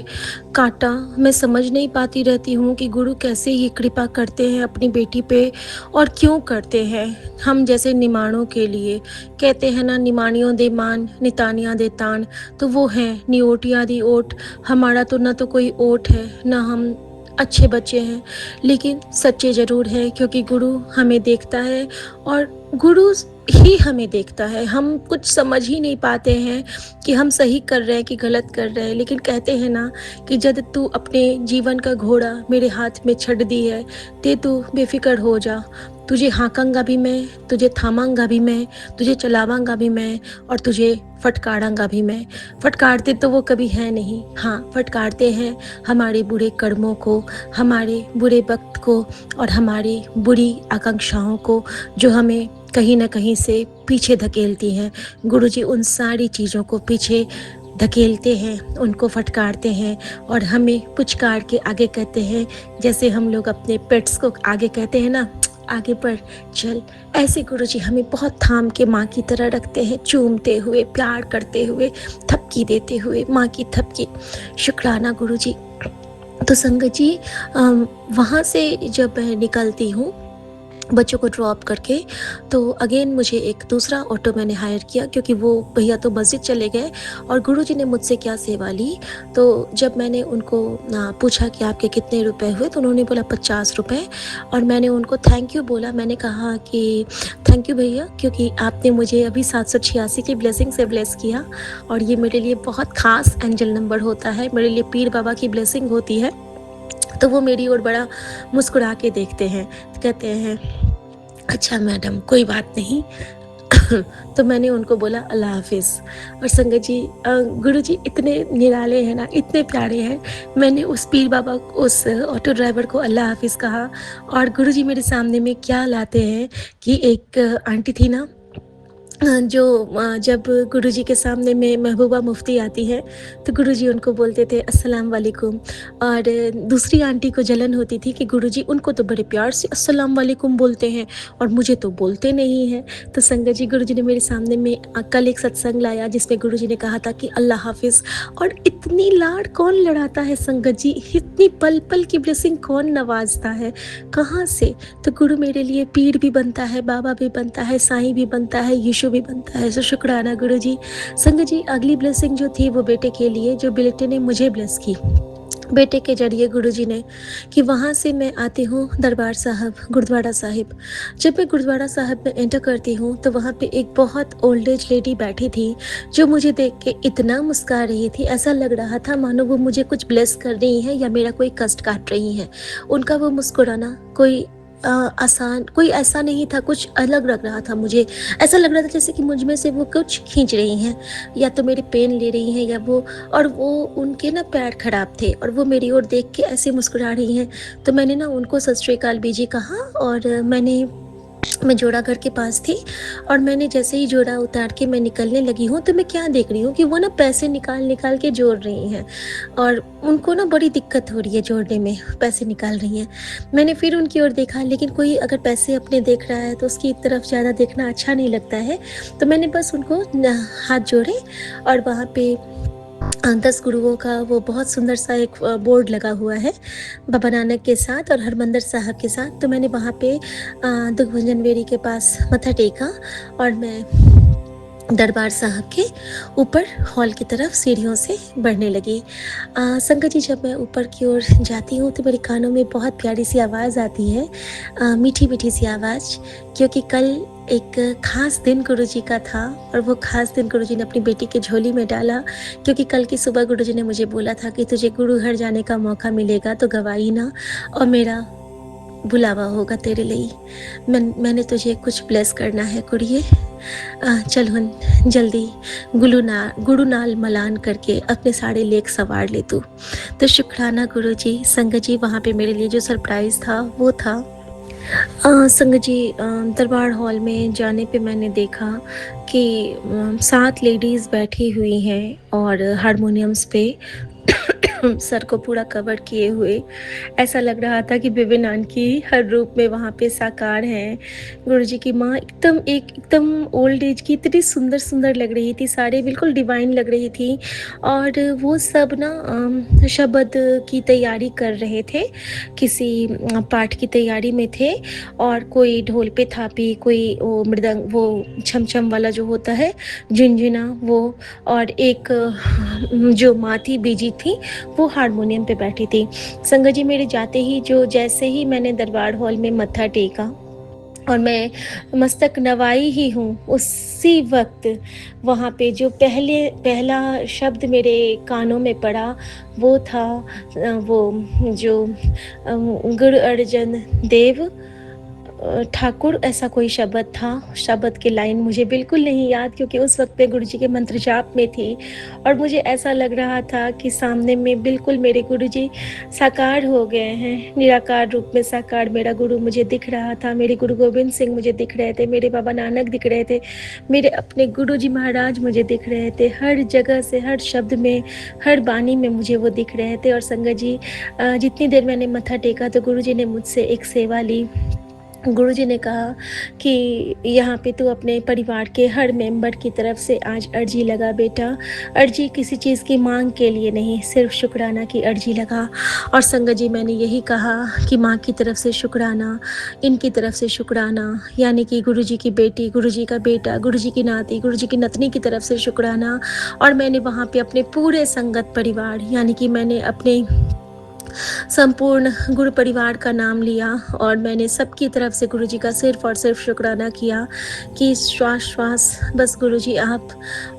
काटा। मैं समझ नहीं पाती रहती हूँ कि गुरु कैसे ये कृपा करते हैं अपनी बेटी पे, और क्यों करते हैं। हम जैसे निमाणों के लिए कहते हैं ना, निमाणियों दे मान नितानियाँ दे तान, तो वो हैं नियोटियाँ दी ओट। हमारा तो ना तो कोई ओट है, ना हम अच्छे बच्चे हैं, लेकिन सच्चे ज़रूर हैं, क्योंकि गुरु हमें देखता है और गुरु ही हमें देखता है। हम कुछ समझ ही नहीं पाते हैं कि हम सही कर रहे हैं कि गलत कर रहे हैं। लेकिन कहते हैं ना कि जब तू अपने जीवन का घोड़ा मेरे हाथ में छड़ दी है, ते तू बेफिक्र हो जा, तुझे हाँकूंगा भी मैं, तुझे थामांगा भी मैं, तुझे चलावांगा भी मैं, और तुझे फटकारांगा भी मैं। फटकारते तो वो कभी है नहीं, हाँ फटकारते हैं हमारे बुरे कर्मों को, हमारे बुरे वक्त को और हमारी बुरी आकांक्षाओं को, जो हमें कहीं ना कहीं से पीछे धकेलती हैं। गुरुजी उन सारी चीज़ों को पीछे धकेलते हैं, उनको फटकारते हैं और हमें पुचकार के आगे कहते हैं, जैसे हम लोग अपने पेट्स को आगे कहते हैं ना, आगे बढ़ चल, ऐसे गुरुजी हमें बहुत थाम के माँ की तरह रखते हैं, चूमते हुए, प्यार करते हुए, थपकी देते हुए, माँ की थपकी। शुक्राना गुरुजी। तो संगत जी, वहाँ से जब मैं निकलती हूँ बच्चों को ड्रॉप करके, तो अगेन मुझे एक दूसरा ऑटो मैंने हायर किया, क्योंकि वो भैया तो मस्जिद चले गए और गुरुजी ने मुझसे क्या सेवा ली। तो जब मैंने उनको पूछा कि आपके कितने रुपए हुए, तो उन्होंने बोला 50 रुपये, और मैंने उनको थैंक यू बोला। मैंने कहा कि थैंक यू भैया, क्योंकि आपने मुझे अभी 786 की ब्लेसिंग से ब्लेस किया, और ये मेरे लिए बहुत ख़ास एंजल नंबर होता है, मेरे लिए पीर बाबा की ब्लेसिंग होती है। तो वो मेरी ओर बड़ा मुस्कुरा के देखते हैं, कहते हैं अच्छा मैडम, कोई बात नहीं। तो मैंने उनको बोला अल्लाह हाफिज़। और संगत जी, गुरुजी इतने निराले हैं ना, इतने प्यारे हैं। मैंने उस पीर बाबा, उस ऑटो ड्राइवर को अल्लाह हाफिज़ कहा, और गुरुजी मेरे सामने में क्या लाते हैं कि एक आंटी थी ना, जो जब गुरुजी के सामने में महबूबा मुफ्ती आती है, तो गुरुजी उनको बोलते थे अस्सलाम वालेकुम। और दूसरी आंटी को जलन होती थी कि गुरुजी उनको तो बड़े प्यार से अस्सलाम वालेकुम बोलते हैं और मुझे तो बोलते नहीं हैं। तो संगत जी, गुरुजी ने मेरे सामने में कल एक सत्संग लाया जिसमें गुरुजी ने कहा था कि अल्लाह हाफिज़। और इतनी लाड कौन लड़ाता है संगत जी, इतनी पल पल की ब्लेसिंग कौन नवाजता है, कहाँ से? तो गुरु मेरे लिए पीर भी बनता है, बाबा भी बनता है, साईं भी बनता है, यीशु भी बनता है। सो शुक्राना गुरु जी। संगत जी, अगली ब्लेसिंग जो थी वो बेटे के लिए, जो बेटे ने मुझे ब्लेस की बेटे के जरिए गुरुजी ने, कि वहाँ से मैं आती हूँ दरबार साहब, गुरुद्वारा साहिब। जब मैं गुरुद्वारा साहब में एंटर करती हूँ तो वहाँ पे एक बहुत ओल्ड एज लेडी बैठी थी, जो मुझे देख के इतना मुस्कुरा रही थी, ऐसा लग रहा था मानो वो मुझे कुछ ब्लेस कर रही हैं या मेरा कोई कष्ट काट रही हैं। उनका वो मुस्कुराना कोई आसान, कोई ऐसा नहीं था, कुछ अलग लग रहा था मुझे। ऐसा लग रहा था जैसे कि मुझ में से वो कुछ खींच रही हैं, या तो मेरी पेन ले रही हैं, या वो, और वो उनके ना पैर खराब थे और वो मेरी ओर देख के ऐसे मुस्कुरा रही हैं। तो मैंने ना उनको सत श्री अकाल बीजी कहा, और मैं जोड़ा घर के पास थी, और मैंने जैसे ही जोड़ा उतार के मैं निकलने लगी हूँ, तो मैं क्या देख रही हूँ कि वो ना पैसे निकाल निकाल के जोड़ रही हैं, और उनको ना बड़ी दिक्कत हो रही है जोड़ने में, पैसे निकाल रही हैं। मैंने फिर उनकी ओर देखा, लेकिन कोई अगर पैसे अपने देख रहा है तो उसकी तरफ ज़्यादा देखना अच्छा नहीं लगता है। तो मैंने बस उनको हाथ जोड़े, और वहाँ पे 10 गुरुओं का वो बहुत सुंदर सा एक बोर्ड लगा हुआ है बाबा नानक के साथ और हरमंदर साहब के साथ। तो मैंने वहाँ पे दुखभंजन वेरी के पास मत्था टेका, और मैं दरबार साहब के ऊपर हॉल की तरफ सीढ़ियों से बढ़ने लगी। संगत जी, जब मैं ऊपर की ओर जाती हूँ तो मेरे कानों में बहुत प्यारी सी आवाज़ आती है, मीठी मीठी सी आवाज़, क्योंकि कल एक ख़ास दिन गुरुजी का था, और वो ख़ास दिन गुरुजी ने अपनी बेटी की झोली में डाला। क्योंकि कल की सुबह गुरुजी ने मुझे बोला था कि तुझे गुरु घर जाने का मौका मिलेगा तो गवाही ना, और मेरा बुलावा होगा तेरे लिए। मैंने तुझे कुछ ब्लेस करना है कुड़िए, चल हुन जल्दी गुरु नाल मलान करके अपने सारे लेख सवार ले तू। तो शुक्राना गुरु जी। संगत जी, वहाँ पे मेरे लिए जो सरप्राइज़ था वो था, संगत जी, दरबार हॉल में जाने पे मैंने देखा कि 7 लेडीज़ बैठी हुई हैं और हारमोनियम्स पे सर को पूरा कवर किए हुए। ऐसा लग रहा था कि बेबी नानकी हर रूप में वहाँ पे साकार हैं। गुरुजी की माँ एकदम ओल्ड एज की, इतनी सुंदर सुंदर लग रही थी, सारे बिल्कुल डिवाइन लग रही थी। और वो सब ना शब्द की तैयारी कर रहे थे, किसी पाठ की तैयारी में थे, और कोई ढोल पे थापी, कोई वो मृदंग, वो छमछम वाला जो होता है, झुनझुना वो, और एक जो माँ थी बीजी थी वो हारमोनियम पे बैठी थी। संगत जी, मेरे जाते ही जैसे ही मैंने दरबार हॉल में मत्था टेका और मैं मस्तक नवाई ही हूँ, उसी वक्त वहाँ पे जो पहला शब्द मेरे कानों में पड़ा वो था वो जो गुरु अर्जन देव ठाकुर ऐसा कोई शब्द था। शब्द की लाइन मुझे बिल्कुल नहीं याद, क्योंकि उस वक़्त मैं गुरुजी के मंत्र जाप में थी और मुझे ऐसा लग रहा था कि सामने में बिल्कुल मेरे गुरुजी साकार हो गए हैं। निराकार रूप में साकार मेरा गुरु मुझे दिख रहा था। मेरे गुरु गोविंद सिंह मुझे दिख रहे थे, मेरे बाबा नानक दिख रहे थे, मेरे अपने गुरुजी महाराज मुझे दिख रहे थे। हर जगह से, हर शब्द में, हर बानी में मुझे वो दिख रहे थे। और संगत जी, जितनी देर मैंने मत्था टेका तो गुरुजी ने मुझसे एक सेवा ली। गुरुजी ने कहा कि यहाँ पे तू अपने परिवार के हर मेंबर की तरफ से आज अर्जी लगा बेटा। अर्जी किसी चीज़ की मांग के लिए नहीं, सिर्फ शुक्राना की अर्जी लगा। और संगत जी, मैंने यही कहा कि माँ की तरफ से शुक्राना, इनकी तरफ से शुक्राना, यानी कि गुरुजी की बेटी, गुरुजी का बेटा, गुरुजी की नाती, गुरुजी की नतनी की तरफ से शुक्राना। और मैंने वहाँ पे अपने पूरे संगत परिवार, यानी कि मैंने अपने संपूर्ण गुरु परिवार का नाम लिया और मैंने सबकी तरफ से गुरुजी का सिर्फ और सिर्फ शुक्राना किया कि श्वास श्वास बस गुरुजी आप,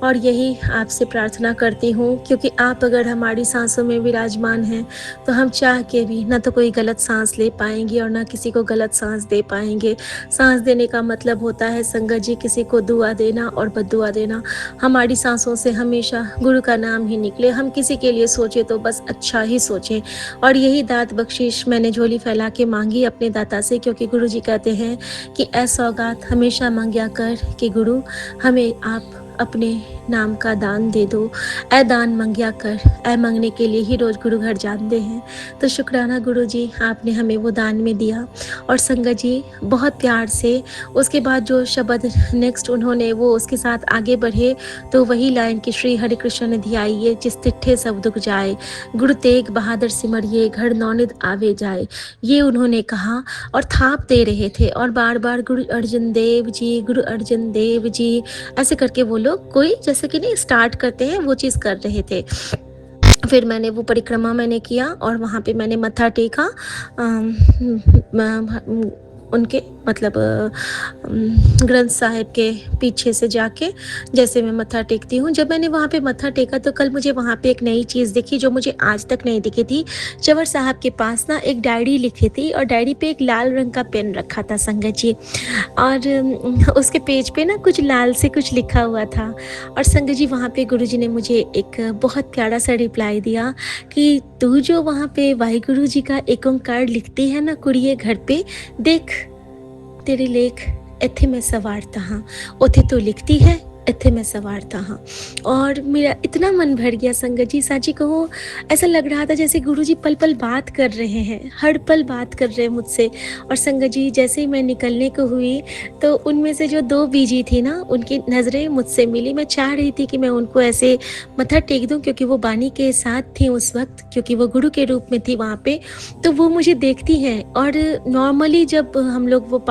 और यही आपसे प्रार्थना करती हूँ, क्योंकि आप अगर हमारी सांसों में विराजमान हैं तो हम चाह के भी ना तो कोई गलत सांस ले पाएंगे और ना किसी को गलत सांस दे पाएंगे। सांस देने का मतलब होता है संगत जी किसी को दुआ देना और बद्दुआ देना। हमारी सांसों से हमेशा गुरु का नाम ही निकले। हम किसी के लिए सोचे तो बस अच्छा ही सोचें। और यही दात बख्शिश मैंने झोली फैला के मांगी अपने दाता से, क्योंकि गुरु जी कहते हैं कि ऐ सौगात हमेशा मांग्या कर कि गुरु हमें आप अपने नाम का दान दे दो। ऐ दान मंग्या कर, ऐ मांगने के लिए ही रोज गुरु घर जानते हैं। तो शुक्राना गुरु जी, आपने हमें वो दान में दिया। और संगत जी बहुत प्यार से उसके बाद जो शब्द नेक्स्ट उन्होंने वो उसके साथ आगे बढ़े तो वही लाइन कि श्री हरि कृष्ण ने धियाइए जिस तिट्ठे सब दुख जाए, गुरु तेग बहादुर सिमरिए घर नौनिद आवे जाए। ये उन्होंने कहा और थाप दे रहे थे और बार बार गुरु अर्जुन देव जी, गुरु अर्जुन देव जी ऐसे करके वो लोग कोई जैसे कि नहीं स्टार्ट करते हैं वो चीज़ कर रहे थे। फिर मैंने वो परिक्रमा मैंने किया और वहाँ पे मैंने मत्था टेका उनके मतलब ग्रंथ साहिब के पीछे से जाके जैसे मैं मत्था टेकती हूँ। जब मैंने वहाँ पे मत्था टेका तो कल मुझे वहाँ पे एक नई चीज़ दिखी जो मुझे आज तक नहीं दिखी थी। चंवर साहब के पास ना एक डायरी लिखी थी और डायरी पे एक लाल रंग का पेन रखा था संगत जी, और उसके पेज पे ना कुछ लाल से कुछ लिखा हुआ था। और संगत जी वहाँ पे गुरुजी ने मुझे एक बहुत प्यारा सा रिप्लाई दिया कि तू जो वहाँ पे वाहिगुरु जी का एक ओंकार लिखती है ना कुड़िए घर पे, देख तेरी लेख इत्थे मैं सवारता हाँ, उथे तो लिखती है इत्थे मैं सवारता हाँ। और मेरा इतना मन भर गया संगत जी, साची कहो ऐसा लग रहा था जैसे गुरुजी पल पल बात कर रहे हैं, हर पल बात कर रहे हैं मुझसे। और संगत जी जैसे ही मैं निकलने को हुई तो उनमें से जो दो बीजी थी ना उनकी नज़रें मुझसे मिली। मैं चाह रही थी कि मैं उनको ऐसे मत्था टेक दूं क्योंकि वो बानी के साथ थी उस वक्त, क्योंकि वो गुरु के रूप में थी वहाँ पे, तो वो मुझे देखती हैं। और नॉर्मली जब हम लोग वो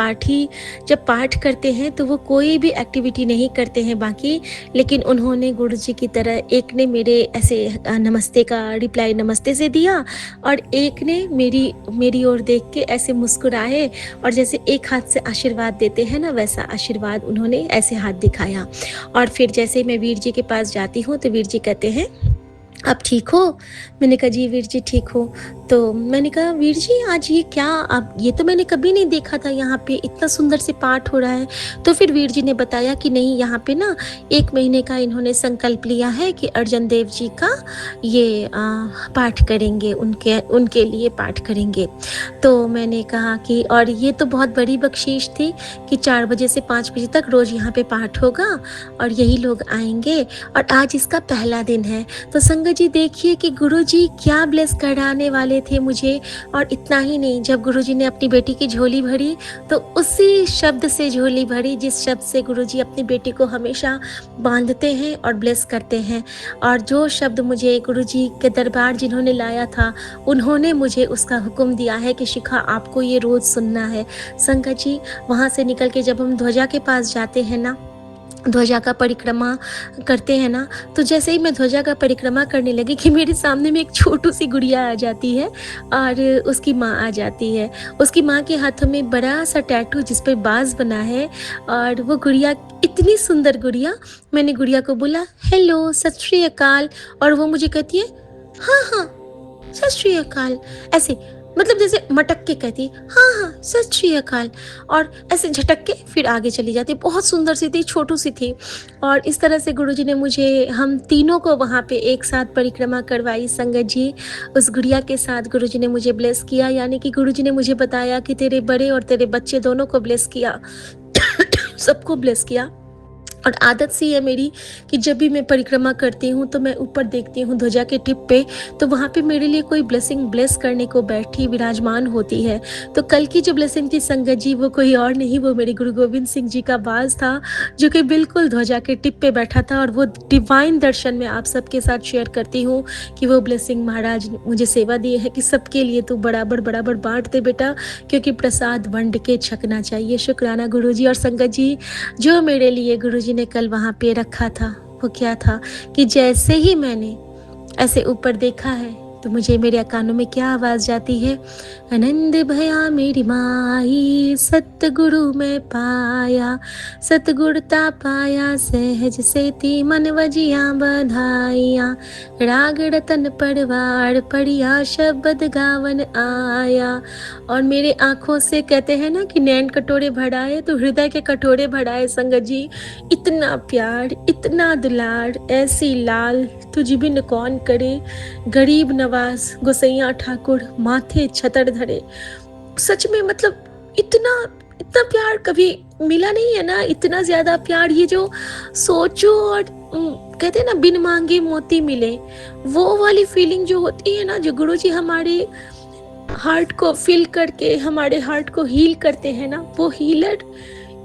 जब पाठ करते हैं तो वो कोई भी एक्टिविटी नहीं करते हैं बाकी, लेकिन उन्होंने गुरु जी की तरह एक ने मेरे ऐसे नमस्ते का रिप्लाई नमस्ते से दिया और एक ने मेरी ओर देख के ऐसे मुस्कुराए और जैसे एक हाथ से आशीर्वाद देते हैं ना वैसा आशीर्वाद उन्होंने ऐसे हाथ दिखाया। और फिर जैसे मैं वीर जी के पास जाती हूँ तो वीर जी कहते हैं आप ठीक हो? मैंने कहा जी वीर जी ठीक हो। तो मैंने कहा वीर जी आज ये क्या, अब ये तो मैंने कभी नहीं देखा था, यहाँ पे इतना सुंदर से पाठ हो रहा है। तो फिर वीर जी ने बताया कि नहीं यहाँ पे ना 1 महीने का इन्होंने संकल्प लिया है कि अर्जन देव जी का ये पाठ करेंगे, उनके लिए पाठ करेंगे। तो मैंने कहा कि और ये तो बहुत बड़ी बख्शीश थी कि 4 बजे से 5 बजे तक रोज़ यहाँ पे पाठ होगा और यही लोग आएंगे और आज इसका पहला दिन है। तो संगत जी देखिए कि गुरुजी क्या ब्लेस कराने वाले थे मुझे। और इतना ही नहीं, जब गुरुजी ने अपनी बेटी की झोली भरी तो उसी शब्द से झोली भरी जिस शब्द से गुरुजी अपनी बेटी को हमेशा बांधते हैं और ब्लेस करते हैं। और जो शब्द मुझे गुरुजी के दरबार जिन्होंने लाया था उन्होंने मुझे उसका हुक्म दिया है कि शिखा आपको ये रोज़ सुनना है। संगत जी वहाँ से निकल के जब हम ध्वजा के पास जाते हैं ना, ध्वजा का परिक्रमा करते हैं ना, तो जैसे ही मैं ध्वजा का परिक्रमा करने लगी कि मेरे सामने में एक छोटू सी गुड़िया आ जाती है और उसकी माँ आ जाती है। उसकी माँ के हाथों में बड़ा सा टैटू जिस पर बाज बना है और वो गुड़िया इतनी सुंदर गुड़िया। मैंने गुड़िया को बोला हेलो सत श्री अकाल और वो मुझे कहती है हाँ हाँ सत श्री अकाल। ऐसे मतलब जैसे मटक के कहती, हाँ हाँ सत श्री अकाल, और ऐसे झटक के फिर आगे चली जाती। बहुत सुंदर सी थी, छोटू सी थी। और इस तरह से गुरुजी ने मुझे, हम तीनों को वहाँ पे एक साथ परिक्रमा करवाई संगत जी। उस गुड़िया के साथ गुरुजी ने मुझे ब्लेस किया, यानी कि गुरुजी ने मुझे बताया कि तेरे बड़े और तेरे बच्चे दोनों को ब्लेस किया, सबको ब्लेस किया। और आदत सी है मेरी कि जब भी मैं परिक्रमा करती हूँ तो मैं ऊपर देखती हूँ ध्वजा के टिप पे, तो वहाँ पे मेरे लिए कोई ब्लेसिंग ब्लेस करने को बैठी विराजमान होती है। तो कल की जो ब्लेसिंग थी संगत जी, वो कोई और नहीं, वो मेरे गुरु गोविंद सिंह जी का बाज था, जो कि बिल्कुल ध्वजा के टिप पे बैठा था। और वो डिवाइन दर्शन में आप सबके साथ शेयर करती हूँ कि वो ब्लेसिंग महाराज ने मुझे सेवा दी है कि सबके लिए तू बराबर बराबर बांट दे बेटा, क्योंकि प्रसाद वंड के छकना चाहिए। शुक्राना गुरु जी। और संगत जी, जो मेरे लिए गुरु जी ने कल वहाँ पे रखा था, वो क्या था कि जैसे ही मैंने ऐसे ऊपर देखा है तो मुझे मेरे कानों में क्या आवाज जाती है, आनंद भया मेरी माई सतगुरु में पाया, सतगुरता पाया सहज से ती मन वजिया बधाइया, राग रतन परवार पढ़िया शब्द गावन आया। और मेरे आंखों से कहते हैं ना कि नैन कटोरे भराए, तो हृदय के कटोरे भराए संगत जी। इतना प्यार, इतना दुलार, ऐसी लाल तुझ बिन कौन करे, गरीब नवाज गोसैया ठाकुर माथे छतर धरे। सच में मतलब इतना इतना प्यार कभी मिला नहीं है ना, इतना ज्यादा प्यार। ये जो सोचो और कहते हैं ना बिन मांगे मोती मिले, वो वाली फीलिंग जो होती है ना, जो गुरुजी हमारे हार्ट को फील करके हमारे हार्ट को हील करते हैं ना, वो हीलर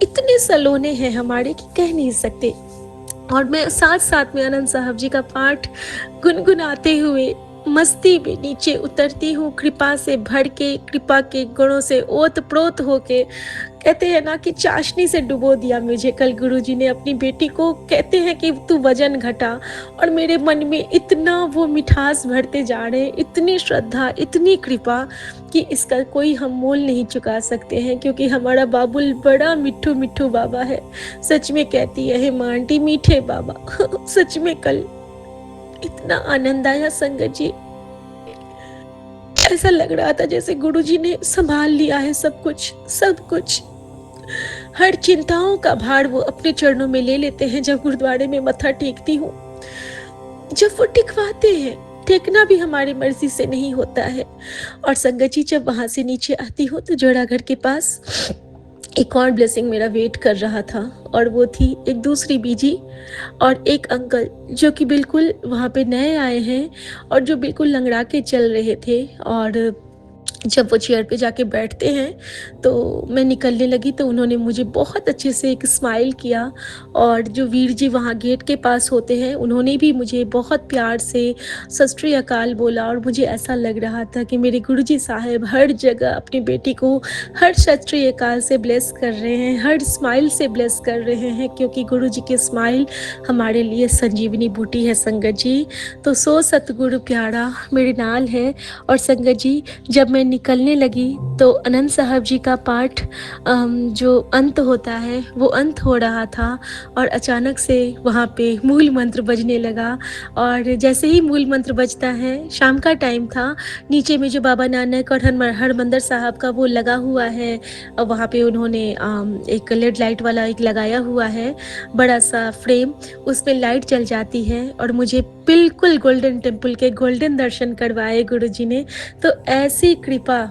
इतने सलोने हैं हमारे कि कह नहीं सकते। और मैं साथ साथ में आनंद साहब जी का पाठ गुनगुनाते हुए मस्ती में नीचे उतरती हूँ, कृपा से भर के, कृपा के गुणों से ओत प्रोत होके। कहते हैं ना कि चाशनी से डुबो दिया मुझे कल गुरुजी ने अपनी बेटी को। कहते हैं कि तू वजन घटा, और मेरे मन में इतना वो मिठास भरते जा रहे, इतनी श्रद्धा, इतनी कृपा कि इसका कोई हम मोल नहीं चुका सकते हैं, क्योंकि हमारा बाबुल बड़ा मिट्ठू मिट्ठू बाबा है। सच में कहती है हेमा आंटी, मीठे बाबा। सच में कल इतना आनंद आया संगत जी, ऐसा लग रहा था जैसे गुरुजी ने संभाल लिया है सब कुछ, सब कुछ। हर चिंताओं का भार वो अपने चरणों में ले लेते हैं। जब गुरुद्वारे में मत्था टेकती हूँ, जब वो टिकवाते हैं, टेकना भी हमारी मर्जी से नहीं होता है। और संगत जी, जब वहां से नीचे आती हूँ तो जोड़ाघर के पास एक और ब्लेसिंग मेरा वेट कर रहा था, और वो थी एक दूसरी बीजी और एक अंकल जो कि बिल्कुल वहाँ पे नए आए हैं और जो बिल्कुल लंगड़ा के चल रहे थे। और जब वो चेयर पे जाके बैठते हैं तो मैं निकलने लगी तो उन्होंने मुझे बहुत अच्छे से एक स्माइल किया। और जो वीर जी वहाँ गेट के पास होते हैं, उन्होंने भी मुझे बहुत प्यार से सत श्री अकाल बोला। और मुझे ऐसा लग रहा था कि मेरे गुरुजी साहब हर जगह अपनी बेटी को हर सत श्री अकाल से ब्लेस कर रहे हैं, हर स्माइल से ब्लेस कर रहे हैं, क्योंकि गुरुजी की स्माइल हमारे लिए संजीवनी बूटी है संगत जी। तो सो सतगुरु प्यारा मेरे नाल है। और संगत जी, जब मैं निकलने लगी तो आनंद साहब जी का पाठ जो अंत होता है वो अंत हो रहा था, और अचानक से वहाँ पे मूल मंत्र बजने लगा। और जैसे ही मूल मंत्र बजता है, शाम का टाइम था, नीचे में जो बाबा नानक और हरमंदर साहब का वो लगा हुआ है, और वहाँ पे उन्होंने एक लेड लाइट वाला एक लगाया हुआ है बड़ा सा फ्रेम, उसमें लाइट जल जाती है और मुझे बिल्कुल गोल्डन टेम्पल के गोल्डन दर्शन करवाए गुरुजी ने। तो ऐसी कृपा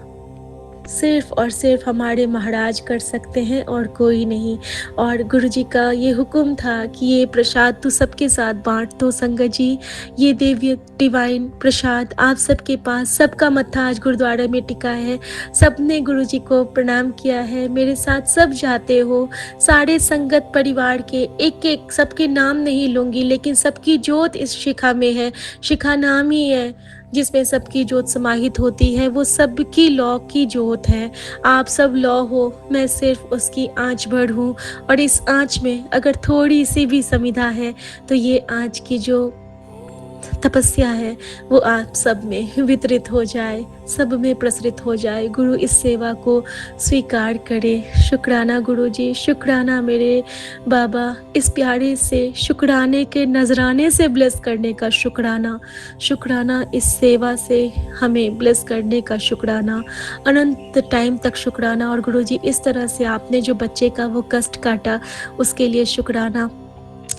सिर्फ और सिर्फ हमारे महाराज कर सकते हैं और कोई नहीं। और गुरुजी का ये हुक्म था कि ये प्रसाद तू सबके साथ बांट दो संगत जी। ये दिव्य डिवाइन प्रसाद आप सबके पास, सबका मत्था आज गुरुद्वारे में टिका है, सबने गुरुजी को प्रणाम किया है। मेरे साथ सब जाते हो, सारे संगत परिवार के एक एक सबके नाम नहीं लूँगी, लेकिन सबकी जोत इस शिखा में है। शिखा नाम ही है जिसमें सबकी जोत समाहित होती है, वो सबकी लौ की जोत है। आप सब लौ हो, मैं सिर्फ उसकी आँच भर हूँ। और इस आँच में अगर थोड़ी सी भी समिधा है तो ये आँच की जो तपस्या है वो आप सब में वितरित हो जाए, सब में प्रसरित हो जाए। गुरु इस सेवा को स्वीकार करे। शुक्राना गुरु जी, शुक्राना मेरे बाबा, इस प्यारे से शुक्राने के नजराने से ब्लेस करने का शुक्राना, शुक्राना इस सेवा से हमें ब्लेस करने का शुक्राना, अनंत टाइम तक शुक्राना। और गुरु जी इस तरह से आपने जो बच्चे का वो कष्ट काटा उसके लिए शुक्राना।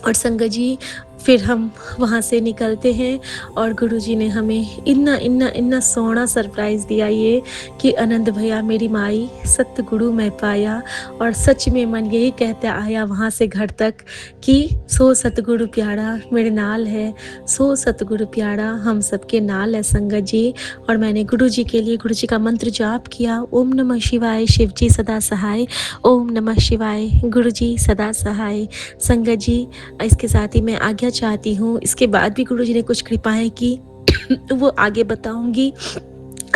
और संगत जी फिर हम वहाँ से निकलते हैं और गुरुजी ने हमें इन्ना इन्ना इन्ना सोना सरप्राइज़ दिया ये कि आनंद भैया मेरी माई सतगुरु मैं पाया। और सच में मन यही कहता आया वहाँ से घर तक कि सो सतगुरु प्यारा मेरे नाल है, सो सतगुरु प्यारा हम सबके नाल है संगत जी। और मैंने गुरुजी के लिए गुरुजी का मंत्र जाप किया, ओम नमः शिवाय, शिव जी सदा सहाय, ओम नमः शिवाय, गुरुजी सदा सहाय। संगत जी इसके साथ ही मैं आज्ञा चाहती हूँ, इसके बाद भी गुरुजी ने कुछ कृपाएं की वो आगे बताऊंगी।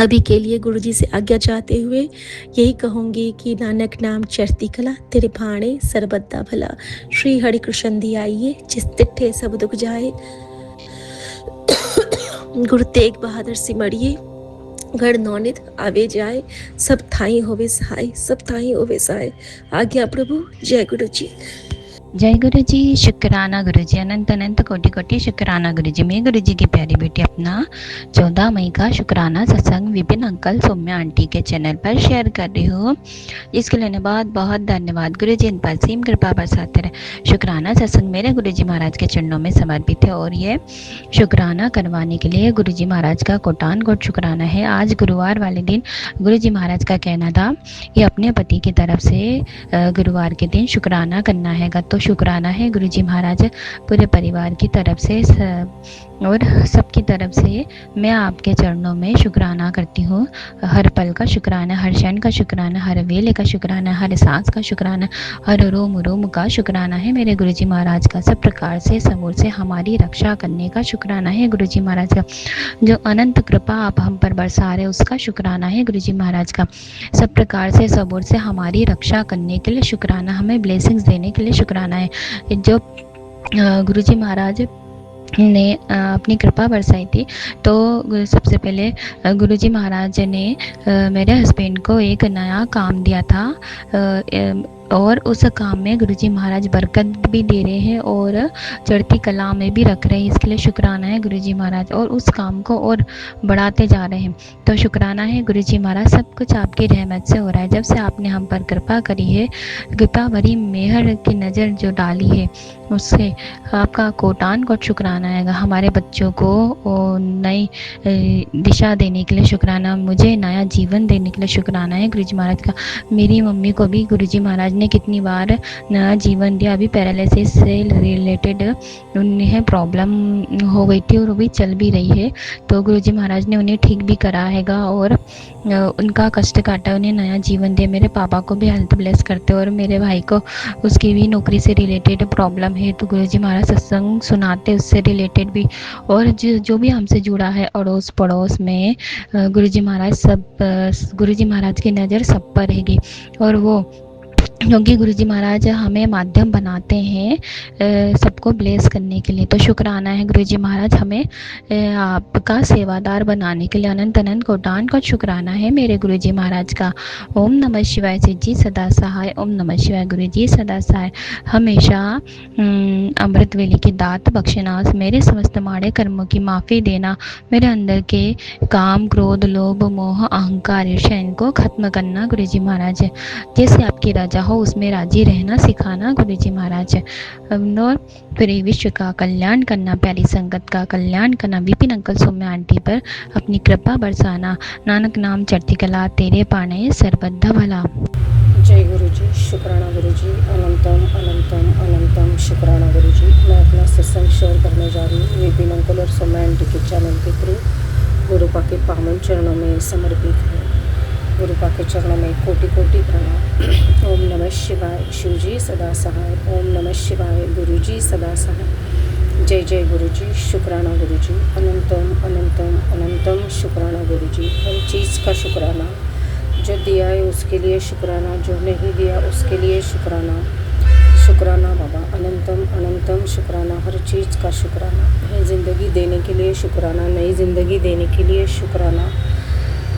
अभी के लिए गुरुजी से आज्ञा चाहते हुए यही कहूँगी कि नानक नाम चढ़ती कला तेरे भाणे सरबद्दा भला, श्री हरि कृष्ण दी आइए जिस तिट्ठे सब दुख जाए, गुरु तेग बहादुर सिमरिए गढ़ नौनित आवे जाए, सब थाई होवे सहाय, सब थाई होवे सहाय। आज्ञा प्रभु, जय गुरु जी। जय गुरु जी, शुक्राना गुरु जी, अनंत अनंत कोटि कोटि शुक्राना गुरु जी। मैं गुरु जी की प्यारी बेटी अपना 14 मई का शुक्राना सत्संग विपिन अंकल सौम्या आंटी के चैनल पर शेयर कर रही हूँ। इसके लिए बहुत बहुत धन्यवाद। गुरु जी इन पर सीम कृपा बरसाते रहे। शुक्राना सत्संग मेरे गुरु जी महाराज के चरणों में समर्पित है और ये शुक्राना करवाने के लिए गुरु जी महाराज का कोटान कोट शुक्राना है। आज गुरुवार वाले दिन गुरु जी महाराज का कहना था कि अपने पति की तरफ से गुरुवार के दिन शुक्राना करना है। तो शुक्राना है गुरु जी महाराज पूरे परिवार की तरफ से और सबकी तरफ से मैं आपके चरणों में शुक्राना करती हूँ। हर पल का शुक्राना, हर क्षण का शुक्राना, हर वेले का शुक्राना, हर सांस का शुक्राना, हर रोम रोम का शुक्राना है मेरे गुरु जी महाराज का। सब प्रकार से सबूर से हमारी रक्षा करने का शुक्राना है गुरु जी महाराज का। जो अनंत कृपा आप हम पर बरसा रहे उसका शुक्राना है गुरु जी महाराज का। सब प्रकार से सबूर से हमारी रक्षा करने के लिए शुक्राना, हमें ब्लेसिंग्स देने के लिए शुक्राना है। जो गुरु जी महाराज ने अपनी कृपा बरसाई थी तो सबसे पहले गुरु जी महाराज ने मेरे हस्बैंड को एक नया काम दिया था और उस काम में गुरुजी महाराज बरकत भी दे रहे हैं और चढ़ती कला में भी रख रहे हैं। इसके लिए शुक्राना है गुरुजी महाराज और उस काम को और बढ़ाते जा रहे हैं। तो शुक्राना है गुरुजी महाराज, सब कुछ आपकी रहमत से हो रहा है। जब से आपने हम पर कृपा करी है, कृपा भरी मेहर की नज़र जो डाली है उससे आपका कोटान कोट शुक्राना है। हमारे बच्चों को नई दिशा देने के लिए शुक्राना, मुझे नया जीवन देने के लिए शुक्राना है गुरुजी महाराज का। मेरी मम्मी को भी गुरुजी महाराज ने कितनी बार नया जीवन दिया। अभी पैरालिसिस से रिलेटेड उन्हें प्रॉब्लम हो गई थी और वो भी चल भी रही है, तो गुरुजी महाराज ने उन्हें ठीक भी करा हैगा और उनका कष्ट काटा, उन्हें नया जीवन दिया। मेरे पापा को भी हेल्थ ब्लेस करते और मेरे भाई को उसकी भी नौकरी से रिलेटेड प्रॉब्लम है, तो गुरुजी महाराज सत्संग सुनाते उससे रिलेटेड भी। और जो भी हमसे जुड़ा है अड़ोस पड़ोस में गुरुजी महाराज की नज़र सब पर रहेगी। और वो क्योंकि गुरुजी महाराज हमें माध्यम बनाते हैं सबको ब्लेस करने के लिए, तो शुक्राना है गुरुजी महाराज हमें आपका सेवादार बनाने के लिए। अनंत अनंत कोटान का शुक्राना है मेरे गुरुजी महाराज का। ओम नमः शिवाय शिव जी सदा सहाय, ओम नमः शिवाय गुरु जी सदा सहाय। हमेशा अमृत वेले की दात बख्शना, मेरे समस्त माड़े कर्मों की माफ़ी देना, मेरे अंदर के काम क्रोध लोभ मोह अहंकार ईर्ष्या इनको खत्म करना गुरुजी महाराज। जैसे आपकी राजा हो उसमें राजी रहना सिखाना गुरुजी महाराज। और पूरे विश्व का कल्याण करना, प्यारी संगत का कल्याण करना, विपिन अंकल सौम्या आंटी पर अपनी कृपा बरसाना। नानक नाम चढ़ती कला तेरे पाने सर्वदा भला। जय गुरु जी, शुक्राना गुरु जी, अनंतम अनंतम अनंतम शुक्राना गुरु जी। मैं अपना सत्संग शेयर करने जा रही हूँ विपिन अंकल और सौम्या आंटी के चैनल के थ्रू। गुरु पा के पावन चरणों में समर्पित है। गुरु पा के चरणों में कोटि कोटि प्रणाम। ओम नमः शिवाय, शिव जी सदा सहाय, ओम नमः शिवाय, गुरु जी सदा सहाय। जय जय गुरु जी, शुक्राना गुरु जी, अनंतम अनंतम अनंतम शुक्राना गुरु जी। हर चीज़ का शुक्राना, जो दिया है उसके लिए शुक्राना, जो नहीं दिया उसके लिए शुक्राना। शुक्राना बाबा, अनंतम अनंतम शुक्राना, हर चीज़ का शुक्राना है। ज़िंदगी देने के लिए शुक्राना, नई ज़िंदगी देने के लिए शुक्राना,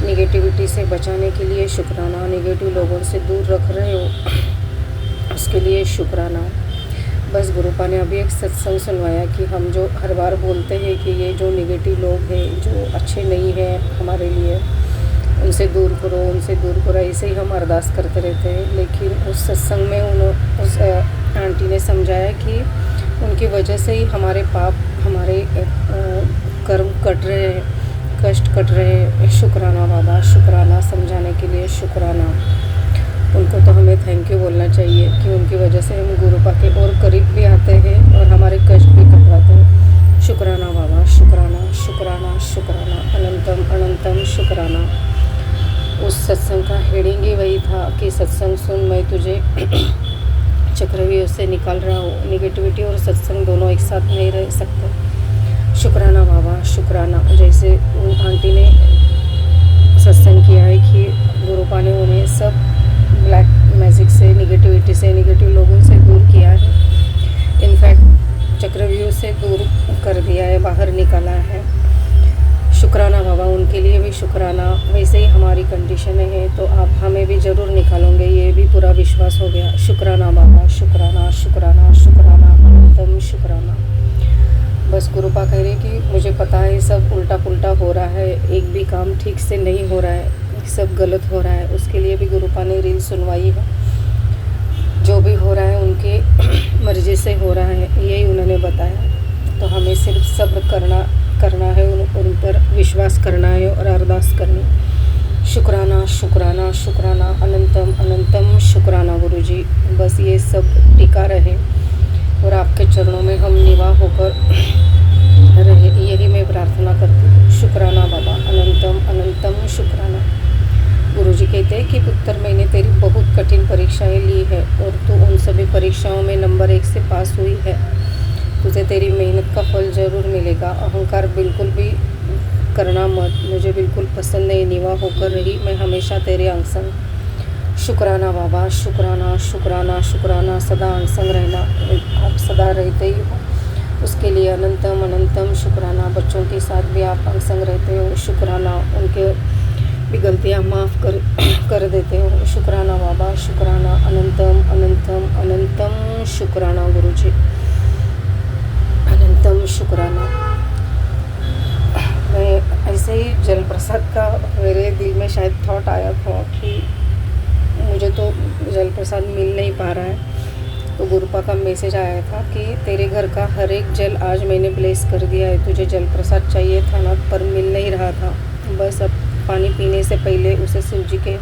निगेटिविटी से बचाने के लिए शुक्राना, निगेटिव लोगों से दूर रख रहे हो उसके लिए शुक्राना। बस गुरुपा ने अभी एक सत्संग सुनवाया कि हम जो हर बार बोलते हैं कि ये जो निगेटिव लोग हैं, जो अच्छे नहीं हैं हमारे लिए, उनसे दूर करो, उनसे दूर करो, ऐसे ही हम अरदास करते रहते हैं। लेकिन उस सत्संग में उस आंटी ने समझाया कि उनकी वजह से ही हमारे पाप, हमारे कर्म कट रहे हैं, कष्ट कट रहे हैं। शुक्राना बाबा, शुक्राना, समझाने के लिए शुक्राना। उनको तो हमें थैंक यू बोलना चाहिए कि उनकी वजह से हम गुरुपा के और करीब भी आते हैं और हमारे कष्ट भी कटवाते हैं। शुक्राना बाबा, शुक्राना शुक्राना शुक्राना, अनंतम अनंतम शुक्राना। उस सत्संग का हेडिंग ही वही था कि सत्संग सुन, मैं तुझे चक्रव्यूह से निकाल रहा हूँ। निगेटिविटी और सत्संग दोनों एक साथ नहीं रह सकते। शुक्राना बाबा, शुक्राना। जैसे उन आंटी ने सत्संग किया है कि गुरुपा ने उन्हें सब ब्लैक मैजिक से, निगेटिविटी से, निगेटिव लोगों से दूर किया है। इनफैक्ट चक्रव्यूह से दूर कर दिया है, बाहर निकाला है। शुक्राना बाबा, उनके लिए भी शुक्राना। वैसे ही हमारी कंडीशन है तो आप हमें भी ज़रूर निकालोगे, ये भी पूरा विश्वास हो गया। शुक्राना बाबा, शुक्राना शुक्राना शुक्राना, अनंतम शुक्राना। बस गुरुपा कह रहे कि मुझे पता है सब उल्टा पुल्टा हो रहा है, एक भी काम ठीक से नहीं हो रहा है, सब गलत हो रहा है। उसके लिए भी गुरुपा ने रील सुनवाई है। जो भी हो रहा है उनके मर्जी से हो रहा है, यही उन्होंने बताया। तो हमें सिर्फ सब्र करना है, उन पर विश्वास करना है और अरदास करनी। शुक्राना शुक्राना शुक्राना, अनंतम अनंतम शुक्राना गुरुजी। बस ये सब टिका रहे और आपके चरणों में हम निवाह होकर रहे, यही मैं प्रार्थना करती हूँ। शुक्राना बाबा, अनंतम अनंतम शुक्राना। गुरुजी कहते हैं कि पुत्र, मैंने तेरी बहुत कठिन परीक्षाएं ली है और तू उन सभी परीक्षाओं में नंबर 1 से पास हुई है। तुझे तेरी मेहनत का फल ज़रूर मिलेगा। अहंकार बिल्कुल भी करना मत, मुझे बिल्कुल पसंद नहीं। निवाह होकर रही, मैं हमेशा तेरे अंग संग। शुक्राना बाबा, शुक्राना शुक्राना शुक्राना। सदा अंग संग रहना, आप सदा रहते ही हो, उसके लिए अनंतम अनंतम शुक्राना। बच्चों के साथ भी आप अंग संग रहते हो, शुक्राना। उनके भी गलतियाँ माफ़ कर देते हो, शुक्राना बाबा, शुक्राना। अनंतम अनंतम अनंतम शुक्राना गुरुजी, अनंतम शुक्राना। मैं ऐसे ही जल प्रसाद का मेरे दिल में शायद थॉट आया था कि मुझे तो जल प्रसाद मिल नहीं पा रहा है, तो गुरुपा का मैसेज आया था कि तेरे घर का हर एक जल आज मैंने ब्लेस कर दिया है। तुझे जल प्रसाद चाहिए था ना, पर मिल नहीं रहा था। बस अब पानी पीने से पहले उसे शिव जी के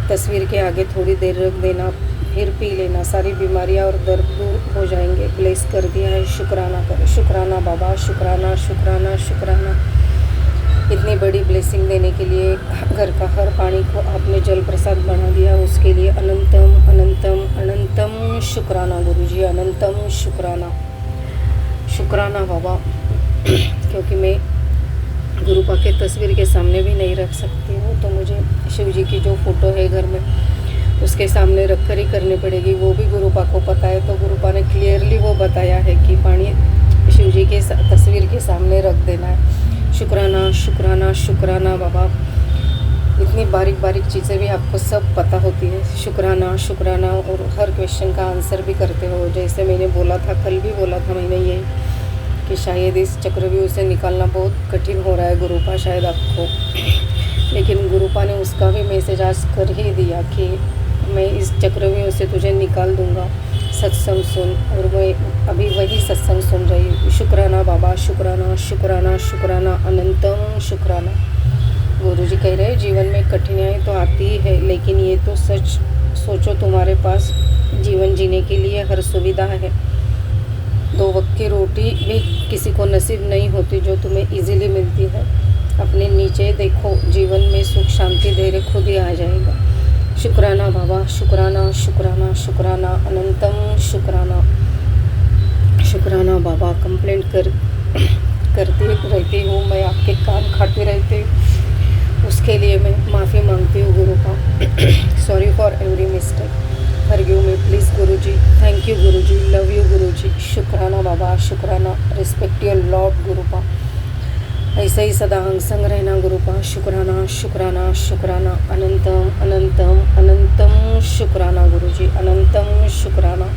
तस्वीर के आगे थोड़ी देर रख देना, फिर पी लेना, सारी बीमारियां और दर्द दूर हो जाएंगे। ब्लेस कर दिया है, शुक्राना करो। शुक्राना बाबा, शुक्राना शुक्राना शुक्राना। इतनी बड़ी ब्लेसिंग देने के लिए घर का हर पानी को आपने जल प्रसाद बना दिया, उसके लिए अनंतम अनंतम अनंतम शुक्राना गुरुजी, अनंतम शुक्राना। शुक्राना बाबा, क्योंकि मैं गुरुपा के तस्वीर के सामने भी नहीं रख सकती हूँ, तो मुझे शिव जी की जो फ़ोटो है घर में उसके सामने रख कर ही करनी पड़ेगी। वो भी गुरुपा को पता है, तो गुरुपा ने क्लियरली वो बताया है कि पानी शिव जी के तस्वीर के सामने रख देना है। शुक्राना शुक्राना शुक्राना बाबा। इतनी बारीक बारीक चीज़ें भी आपको सब पता होती है। शुक्राना शुक्राना, और हर क्वेश्चन का आंसर भी करते हो। जैसे मैंने बोला था, कल भी बोला था मैंने यही कि शायद इस चक्रव्यूह से निकालना बहुत कठिन हो रहा है गुरुपा, शायद आपको, लेकिन गुरुपा ने उसका भी मैसेज आज कर ही दिया कि मैं इस चक्रव्यूह से तुझे निकाल दूंगा। सत्संग सुन, और मैं अभी वही सत्संग सुन रही हूँ। शुक्राना बाबा, शुक्राना शुक्राना शुक्राना, अनंतम शुक्राना। गुरुजी कह रहे हैं जीवन में कठिनाई तो आती ही है, लेकिन ये तो सच सोचो, तुम्हारे पास जीवन जीने के लिए हर सुविधा है। 2 वक्त की रोटी भी किसी को नसीब नहीं होती जो तुम्हें इजीली मिलती है। अपने नीचे देखो, जीवन में सुख शांति धैर्य खुद ही आ जाएगा। शुक्राना बाबा, शुक्राना शुक्राना शुक्राना, अनंतम शुक्राना। शुक्राना बाबा। कंप्लेंट करती रहती हूँ, मैं आपके कान खाती रहती हूँ, उसके लिए मैं माफ़ी मांगती हूँ Gurupa. Sorry for every mistake. Forgive me please Guruji. Thank you Guruji, love you Guruji. शुक्राना बाबा, शुक्राना। Respect your lord Gurupa. ऐसे ही सदा अंग संग रहना गुरुपा। शुक्राना शुक्राना शुक्राना। अनंतम अनंतम अनंतम शुक्राना गुरुजी, अनंतम शुक्राना।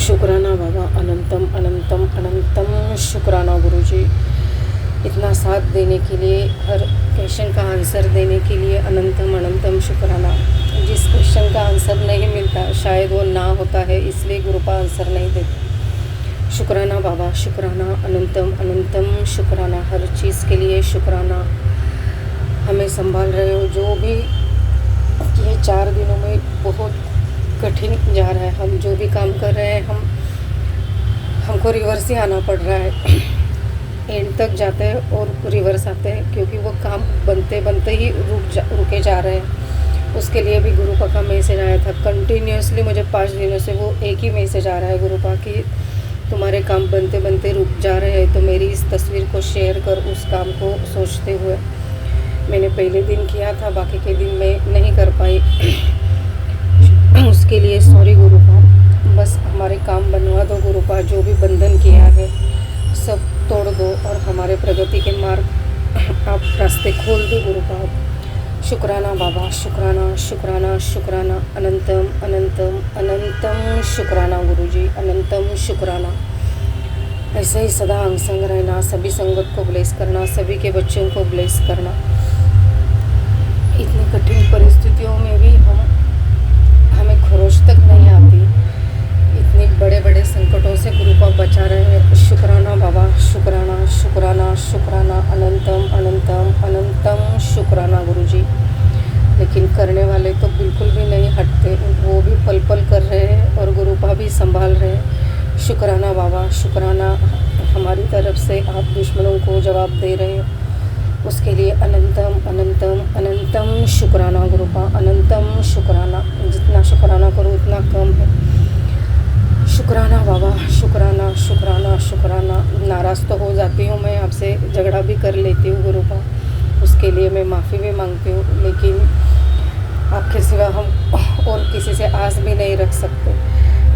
शुक्राना बाबा, अनंतम अनंतम अनंतम शुक्राना गुरुजी। इतना साथ देने के लिए, हर क्वेश्चन का आंसर देने के लिए अनंतम अनंतम शुक्राना। जिस क्वेश्चन का आंसर नहीं मिलता, शायद वो ना होता है, इसलिए गुरुपा आंसर नहीं देते। शुक्राना बाबा, शुक्राना। अनंतम अनंतम शुक्राना। हर चीज़ के लिए शुक्राना। हमें संभाल रहे हो। जो भी ये 4 दिनों में बहुत कठिन जा रहा है, हम जो भी काम कर रहे हैं, हमको रिवर्स ही आना पड़ रहा है। एंड तक जाते हैं और रिवर्स आते हैं, क्योंकि वो काम बनते बनते ही रुके जा रहे हैं। उसके लिए भी गुरुपा का मैसेज आया था। कंटिन्यूसली मुझे 5 दिनों से वो एक ही मैसेज आ रहा है गुरुपा कि तुम्हारे काम बनते बनते रुक जा रहे हैं, तो मेरी इस तस्वीर को शेयर कर। उस काम को सोचते हुए मैंने पहले दिन किया था, बाकी के दिन मैं नहीं कर पाई। उसके लिए सॉरी गुरुपा। बस हमारे काम बनवा दो गुरुपा। जो भी बंधन किया है सब तोड़ दो और हमारे प्रगति के मार्ग आप रास्ते खोल दो गुरुपा। शुक्राना बाबा, शुक्राना शुक्राना शुक्राना। अनंतम अनंतम अनंतम शुक्राना गुरुजी, अनंतम शुक्राना। ऐसे ही सदा अंग संग रहना, सभी संगत को ब्लेस करना, सभी के बच्चों को ब्लेस करना। इतनी कठिन परिस्थितियों में भी हमें खरोच तक नहीं आती। इतने बड़े बड़े संकटों से गुरुपा बचा रहे हैं। शुक्राना बाबा, शुक्राना शुक्राना शुक्राना। अनंतम अनंतम अनंतम शुक्राना गुरुजी। लेकिन करने वाले तो बिल्कुल भी नहीं हटते, वो भी पल पल कर रहे हैं और गुरुपा भी संभाल रहे हैं। शुक्राना बाबा, शुक्राना। हमारी तरफ से आप दुश्मनों को जवाब दे रहे हो, उसके लिए अनंतम अनंतम अनंतम शुक्राना गुरुपा, अनंतम शुक्राना। जितना शुक्राना करो उतना कम है। शुक्राना बाबा, शुक्राना शुक्राना शुक्राना। नाराज़ तो हो जाती हूँ मैं आपसे, झगड़ा भी कर लेती हूँ गुरुपा, उसके लिए मैं माफ़ी भी मांगती हूँ। लेकिन आपके सिवा हम और किसी से आस भी नहीं रख सकते।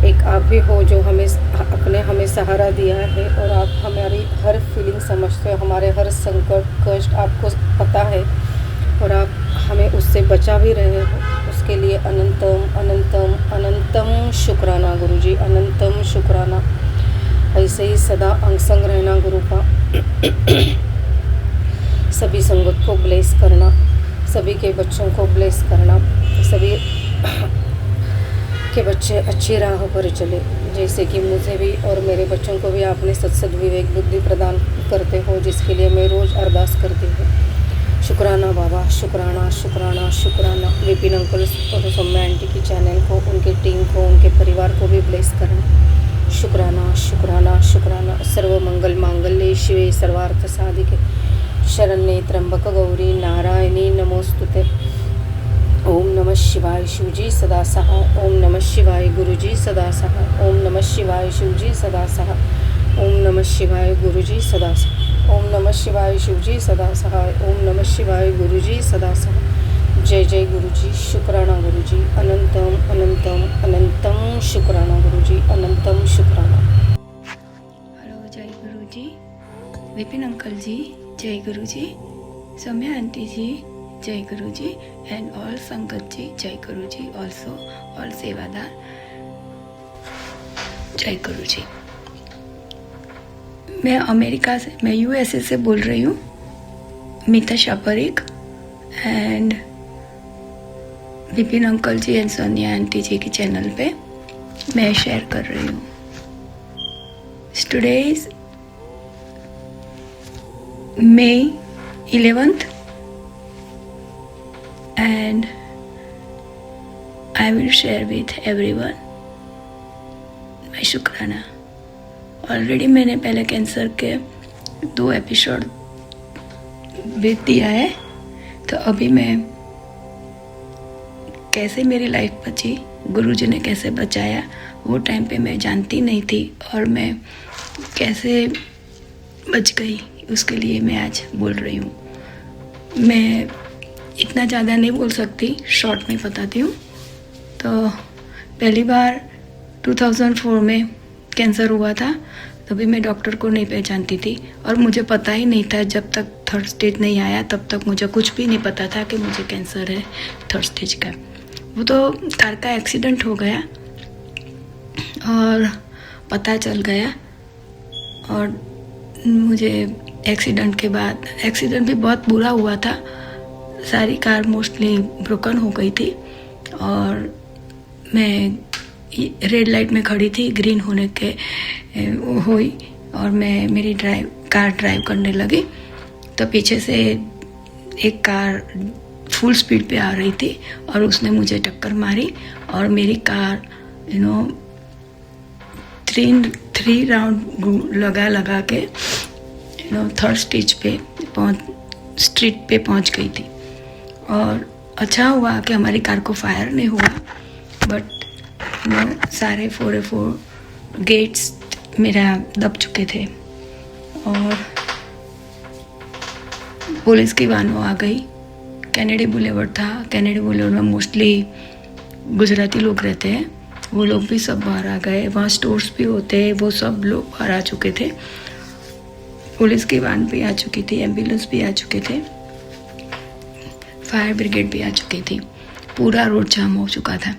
एक आप भी हो जो हमें सहारा दिया है और आप हमारी हर फीलिंग समझते हो, हमारे हर संकट कष्ट आपको पता है और आप हमें उससे बचा भी रहे हो। उसके लिए अनंतम अनंतम अनंतम शुक्राना गुरुजी, अनंतम शुक्राना। ऐसे ही सदा अंग संग रहना गुरुपा। सभी संगत को ब्लेस करना, सभी के बच्चों को ब्लेस करना, सभी के बच्चे अच्छी राह पर चले, जैसे कि मुझे भी और मेरे बच्चों को भी आपने सत्सद विवेक बुद्धि प्रदान करते हो, जिसके लिए मैं रोज़ अरदास करती हूँ। शुक्राना बाबा, शुक्राना शुक्राना शुक्राना। विपिन अंकल और सौम्या आंटी की चैनल को, उनके टीम को, उनके परिवार को भी ब्लेस करना। शुक्राना शुक्राना शुक्राना। सर्व मंगल मांगल्ये शिवे सर्वार्थ साधिके शरण्ये त्र्यंबक गौरी नारायणी नमोस्तुते। ओम नमः शिवाय शिवजी सदा सहाय। ओम नमः शिवाय गुरुजी सदा सहाय। ओम नमः शिवाय शिवजी सदा सहाय। ओम नमः शिवाय गुरुजी सदा सहाय। ओम नमः शिवाय शिवजी सदा सहाय। ओम नमः शिवाय गुरुजी सदा सहाय। जय जय गुरुजी, शुक्राना गुरुजी, अनंतम अनंतम अनंतम शुक्राना गुरुजी, अनंतम शुक्राना। हेलो, जय गुरुजी। विपिन अंकल जी जय गुरुजी, सौम्या आंटी जी जय गुरुजी, एंड ऑल संगत जी जय गुरुजी, ऑल्सो ऑल सेवादार जय गुरुजी। मैं अमेरिका से, मैं यूएसए से बोल रही हूँ, Meeta Shaparik, and Vipin uncle ji and Sonia aunty ji के चैनल पे मैं शेयर कर रही हूँ। Today is May 11th and I will share with everyone my शुक्राना। ऑलरेडी मैंने पहले कैंसर के 2 एपिसोड भेज दिया है, तो अभी मैं कैसे मेरी लाइफ बची, गुरुजी ने कैसे बचाया, वो टाइम पे मैं जानती नहीं थी और मैं कैसे बच गई, उसके लिए मैं आज बोल रही हूँ। मैं इतना ज़्यादा नहीं बोल सकती, शॉर्ट में बताती हूँ। तो तो पहली बार 2004 में कैंसर हुआ था, तभी मैं डॉक्टर को नहीं पहचानती थी और मुझे पता ही नहीं था, जब तक 3rd स्टेज नहीं आया तब तक मुझे कुछ भी नहीं पता था कि मुझे कैंसर है 3rd स्टेज का। वो तो कार का एक्सीडेंट हो गया और पता चल गया, और मुझे एक्सीडेंट के बाद, एक्सीडेंट भी बहुत बुरा हुआ था, सारी कार मोस्टली ब्रोकन हो गई थी और मैं रेड लाइट में खड़ी थी, ग्रीन होने के हुई और मैं मेरी कार ड्राइव करने लगी तो पीछे से एक कार फुल स्पीड पे आ रही थी और उसने मुझे टक्कर मारी और मेरी कार 3 राउंड लगा के 3rd स्टेज पे स्ट्रीट पे पहुंच गई थी। और अच्छा हुआ कि हमारी कार को फायर नहीं हुआ, बट सारे 4 गेट्स मेरा दब चुके थे और पुलिस की वानो आ गई। कैनेडी बुलेवर्ड था, कैनेडी बुलेवर्ड में मोस्टली गुजराती लोग रहते हैं, वो लोग भी सब बाहर आ गए, वहाँ स्टोर्स भी होते हैं, वो सब लोग बाहर आ चुके थे, पुलिस की वान भी आ चुकी थी, एम्बुलेंस भी आ चुके थे, फायर ब्रिगेड भी आ चुकी थी, पूरा रोड जाम हो चुका था।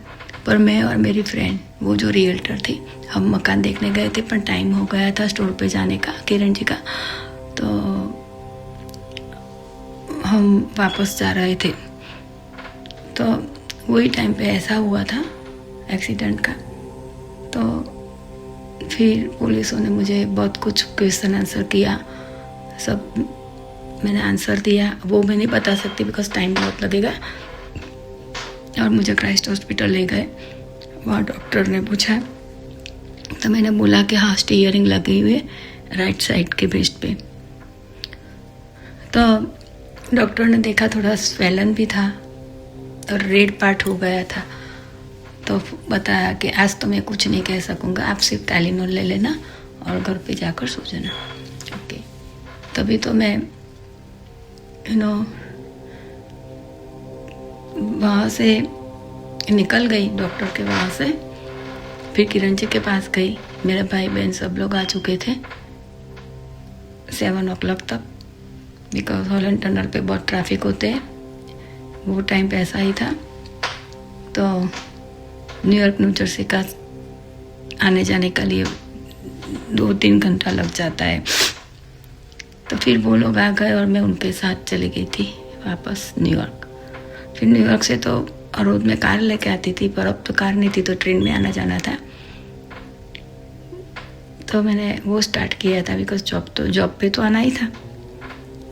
पर मैं और मेरी फ्रेंड, वो जो रियल्टर थी, हम मकान देखने गए थे पर टाइम हो गया था स्टोर पे जाने का, किरण जी का, तो हम वापस जा रहे थे। तो वही टाइम पे ऐसा हुआ था एक्सीडेंट का। तो फिर पुलिसों ने मुझे बहुत कुछ क्वेश्चन आंसर किया, सब मैंने आंसर दिया, वो मैं नहीं बता सकती बिकॉज टाइम बहुत लगेगा। और मुझे क्राइस्ट हॉस्पिटल ले गए, वहाँ डॉक्टर ने पूछा तो मैंने बोला कि हाँ स्टीयरिंग लगी हुई है राइट साइड के ब्रेस्ट पे। तो डॉक्टर ने देखा थोड़ा स्वेलन भी था और रेड पार्ट हो गया था, तो बताया कि आज तो मैं कुछ नहीं कह सकूँगा, आप सिर्फ टाइलेनॉल ले लेना और घर पे जाकर सो जाना। ओके, तभी तो मैं वहाँ से निकल गई डॉक्टर के वहाँ से, फिर किरण जी के पास गई, मेरे भाई बहन सब लोग आ चुके थे 7 o'clock तक, बिकॉज हॉलैंड टनल पे बहुत ट्रैफिक होते हैं, वो टाइम पे ऐसा ही था। तो न्यूयॉर्क न्यू जर्सी का आने जाने के लिए 2-3 घंटा लग जाता है। तो फिर वो लोग आ गए और मैं उनके साथ चली गई थी वापस न्यूयॉर्क। फिर न्यूयॉर्क से तो रोज में कार लेके आती थी, पर अब तो कार नहीं थी तो ट्रेन में आना जाना था। तो मैंने वो स्टार्ट किया था बिकॉज जॉब पे तो आना ही था,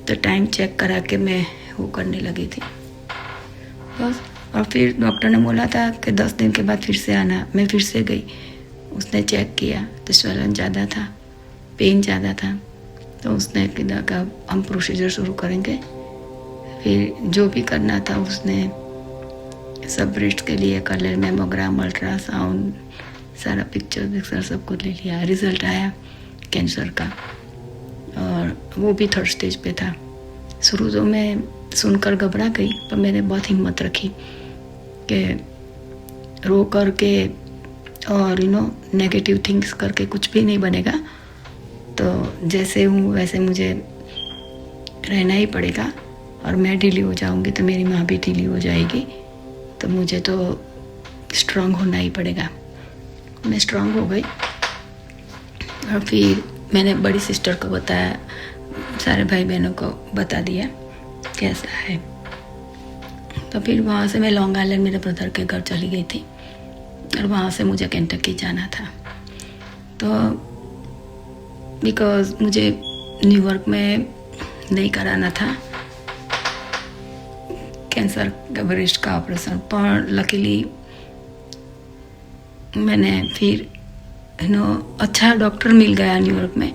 तो टाइम चेक करा के मैं वो करने लगी थी बस। और फिर डॉक्टर ने बोला था कि 10 दिन के बाद फिर से आना, मैं फिर से गई, उसने चेक किया तो स्वलन ज़्यादा था, पेन ज़्यादा था, तो उसने कहा हम प्रोसीजर शुरू करेंगे। फिर जो भी करना था उसने सब ब्रेस्ट के लिए कर लिया, मेमोग्राम, अल्ट्रासाउंड, सारा पिक्चर सब कुछ ले लिया। रिजल्ट आया कैंसर का और वो भी 3rd स्टेज पे था। शुरू तो मैं सुनकर घबरा गई, पर मैंने बहुत हिम्मत रखी कि रो करके और नेगेटिव थिंग्स करके कुछ भी नहीं बनेगा, तो जैसे हूँ वैसे मुझे रहना ही पड़ेगा, और मैं ढीली हो जाऊँगी तो मेरी माँ भी ढीली हो जाएगी, तो मुझे तो स्ट्रांग होना ही पड़ेगा। मैं स्ट्रांग हो गई और फिर मैंने बड़ी सिस्टर को बताया, सारे भाई बहनों को बता दिया कैसा है। तो फिर वहाँ से मैं लॉन्ग आइलैंड मेरे ब्रदर के घर चली गई थी और वहाँ से मुझे केंटकी जाना था। तो बिकॉज मुझे न्यूयॉर्क में नहीं कराना था कैंसर का ब्रेस्ट का ऑपरेशन, पर लकीली मैंने फिर अच्छा डॉक्टर मिल गया न्यूयॉर्क में,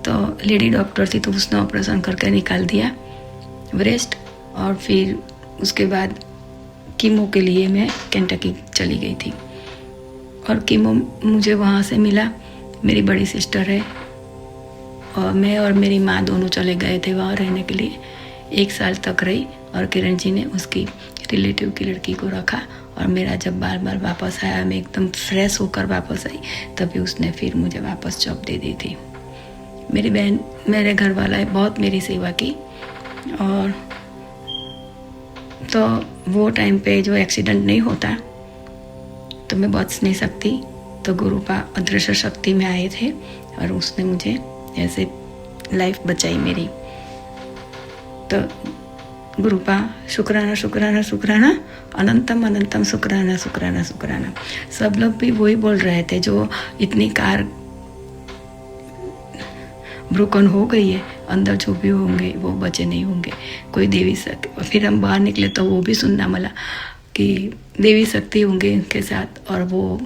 तो लेडी डॉक्टर थी, तो उसने ऑपरेशन करके निकाल दिया ब्रेस्ट। और फिर उसके बाद कीमो के लिए मैं केंटकी चली गई थी, और कीमो मुझे वहाँ से मिला। मेरी बड़ी सिस्टर है और मैं और मेरी माँ दोनों चले गए थे वहाँ रहने के लिए, 1 साल तक रही, और किरण जी ने उसकी रिलेटिव की लड़की को रखा और मेरा जब बार बार वापस आया, मैं एकदम फ्रेश होकर वापस आई, तभी उसने फिर मुझे वापस जॉब दे दी थी। मेरी बहन, मेरे घर वाला है, बहुत मेरी सेवा की। और तो वो टाइम पे जो एक्सीडेंट नहीं होता तो मैं बच नहीं सकती, तो गुरुपा अदृश्य शक्ति में आए थे और उसने मुझे ऐसे लाइफ बचाई मेरी। तो गुरुपा शुक्राना शुक्राना शुक्राना, अनंतम अनंतम शुक्राना शुक्राना शुक्राना। सब लोग भी वही बोल रहे थे, जो इतनी कार ब्रोकन हो गई है, अंदर जो भी होंगे वो बचे नहीं होंगे, कोई देवी शक्ति। फिर हम बाहर निकले तो वो भी सुनना मिला कि देवी शक्ति होंगे इनके साथ, और वो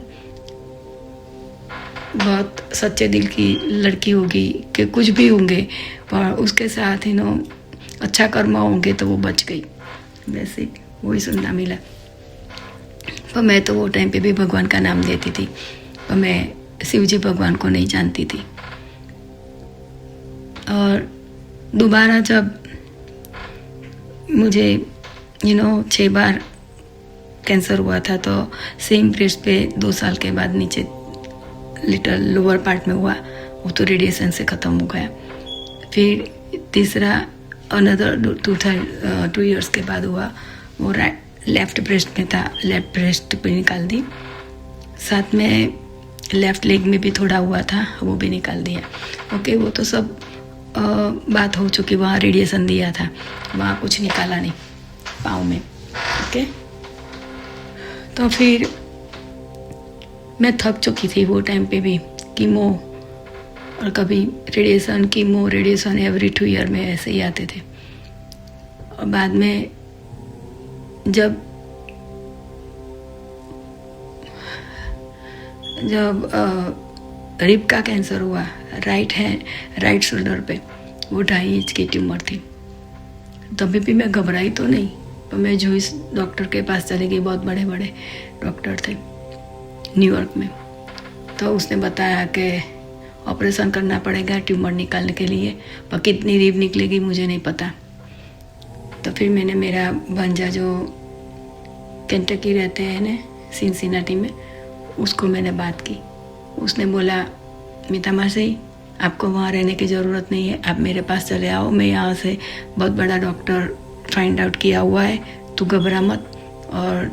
बहुत सच्चे दिल की लड़की होगी कि कुछ भी होंगे, पर उसके साथ अच्छा कर्म होंगे तो वो बच गई। वैसे वही सुनना मिला। पर मैं तो वो टाइम पे भी भगवान का नाम लेती थी, पर मैं शिव जी भगवान को नहीं जानती थी। और दोबारा जब मुझे 6 बार कैंसर हुआ था, तो सेम ब्रेस्ट पे 2 साल के बाद नीचे लिटल लोअर पार्ट में हुआ, वो तो रेडिएशन से ख़त्म हो गया। फिर तीसरा अनदर 2 इयर्स के बाद हुआ, वो लेफ्ट ब्रेस्ट में था, लेफ्ट ब्रेस्ट पे निकाल दी। साथ में लेफ्ट लेग में भी थोड़ा हुआ था, वो भी निकाल दिया। ओके, वो तो सब बात हो चुकी। वहाँ रेडिएशन दिया था, वहाँ कुछ निकाला नहीं पाँव में। ओके, तो फिर मैं थक चुकी थी वो टाइम पे भी, कीमो और कभी radiation, chemo radiation every 2 year में ऐसे ही आते थे। और बाद में जब रिब का कैंसर हुआ, राइट शोल्डर पे, वो 2.5 इंच की ट्यूमर थी। तभी भी मैं घबराई तो नहीं, पर मैं जूइस डॉक्टर के पास चली गई। बहुत बड़े बड़े डॉक्टर थे न्यूयॉर्क में। तो उसने बताया कि ऑपरेशन करना पड़ेगा ट्यूमर निकालने के लिए, पर कितनी रिब निकलेगी मुझे नहीं पता। तो फिर मैंने मेरा भंजा जो केंटकी रहते हैं ना, सिनसिनाटी में, उसको मैंने बात की। उसने बोला, मीता मासी, आपको वहाँ रहने की ज़रूरत नहीं है, आप मेरे पास चले आओ, मैं यहाँ से बहुत बड़ा डॉक्टर फाइंड आउट किया हुआ है, तू घबरा मत, और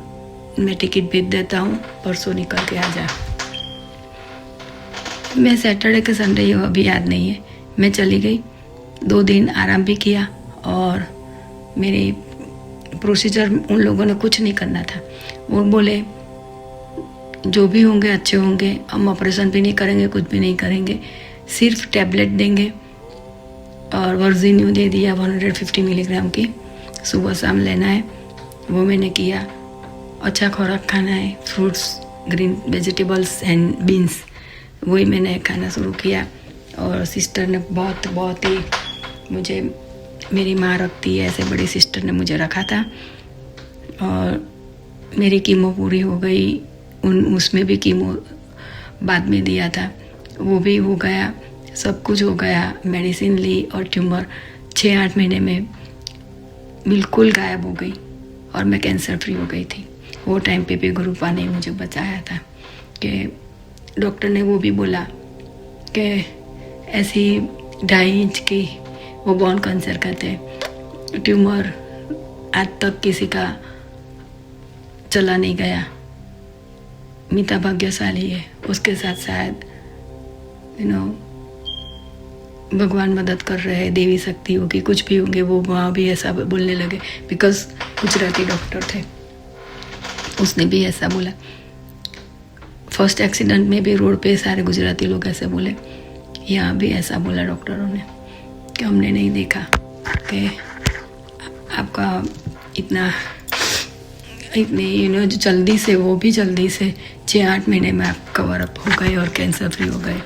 मैं टिकट भेज देता हूँ, परसों निकल के आ जा। मैं सैटरडे के संडे ये अभी याद नहीं है, मैं चली गई। 2 दिन आराम भी किया, और मेरी प्रोसीजर उन लोगों ने कुछ नहीं करना था। वो बोले जो भी होंगे अच्छे होंगे, हम ऑपरेशन भी नहीं करेंगे, कुछ भी नहीं करेंगे, सिर्फ टैबलेट देंगे। और वर्जिन्यू दे दिया 150 मिलीग्राम की, सुबह शाम लेना है। वो मैंने किया। अच्छा खुराक खाना है, fruits, green vegetables and beans, वही मैंने खाना शुरू किया। और सिस्टर ने बहुत ही मुझे, मेरी माँ रखती है ऐसे, बड़ी सिस्टर ने मुझे रखा था। और मेरी कीमो पूरी हो गई, उसमें भी कीमो बाद में दिया था, वो भी हो गया, सब कुछ हो गया। मेडिसिन ली और ट्यूमर 6-8 महीने में बिल्कुल गायब हो गई, और मैं कैंसर फ्री हो गई थी। वो टाइम पे भी गुरुपा ने मुझे बचाया था कि डॉक्टर ने वो भी बोला कि ऐसी 2.5 इंच की वो बोन कैंसर कहते हैं ट्यूमर, आज तक किसी का चला नहीं गया। मीता भाग्यशाली है, उसके साथ शायद भगवान मदद कर रहे हैं, देवी शक्ति होगी, कुछ भी होंगे। वो वहाँ भी ऐसा बोलने लगे, बिकॉज गुजराती डॉक्टर थे, उसने भी ऐसा बोला। फर्स्ट एक्सीडेंट में भी रोड पे सारे गुजराती लोग ऐसे बोले, यहाँ भी ऐसा बोला डॉक्टरों ने कि हमने नहीं देखा कि आपका इतने जल्दी से, वो भी जल्दी से 6-8 महीने में आप कवर अप हो गए और कैंसर फ्री हो गए।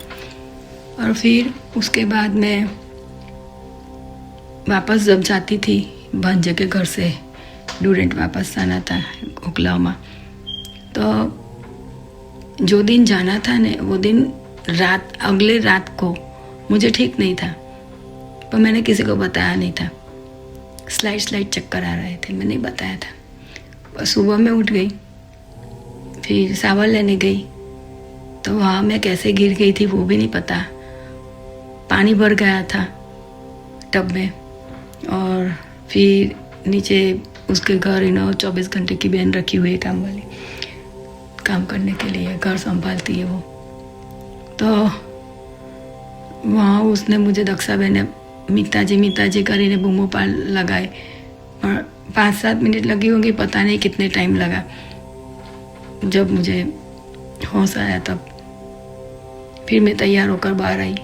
और फिर उसके बाद मैं वापस जब जाती थी भांजे के घर से, डूरेंट वापस आना था ओक्लाहोमा, तो जो दिन जाना था ने, वो दिन अगले रात को मुझे ठीक नहीं था, पर मैंने किसी को बताया नहीं था। स्लाइड चक्कर आ रहे थे, मैंने बताया था। और सुबह में उठ गई फिर सावर लेने गई तो वहाँ मैं कैसे गिर गई थी वो भी नहीं पता। पानी भर गया था टब में। और फिर नीचे उसके घर 24 घंटे की बहन रखी हुई है काम वाली, काम करने के लिए, घर संभालती है वो। तो वहाँ उसने मुझे दक्षा बहन ने मीताजी કરીને बूमो पाल लगाए और 5-7 मिनट लगी होंगी, पता नहीं कितने टाइम लगा। जब मुझे होश आया तब फिर मैं तैयार होकर बाहर आई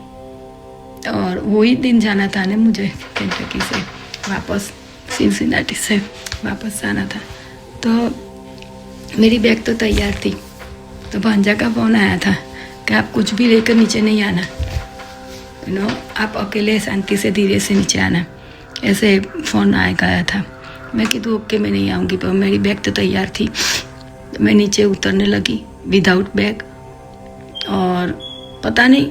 और वही दिन जाना था ना मुझे केंटकी से वापस, सिनसिनाटी से वापस जाना था। तो मेरी बैग तो तैयार थी। तो भांजा का फ़ोन आया था कि आप कुछ भी लेकर नीचे नहीं आना, आप अकेले शांति से धीरे से नीचे आना, ऐसे फ़ोन गया था। मैं कि तो ओके मैं नहीं आऊँगी, पर मेरी बैग तो तैयार थी। मैं नीचे उतरने लगी विदाउट बैग और पता नहीं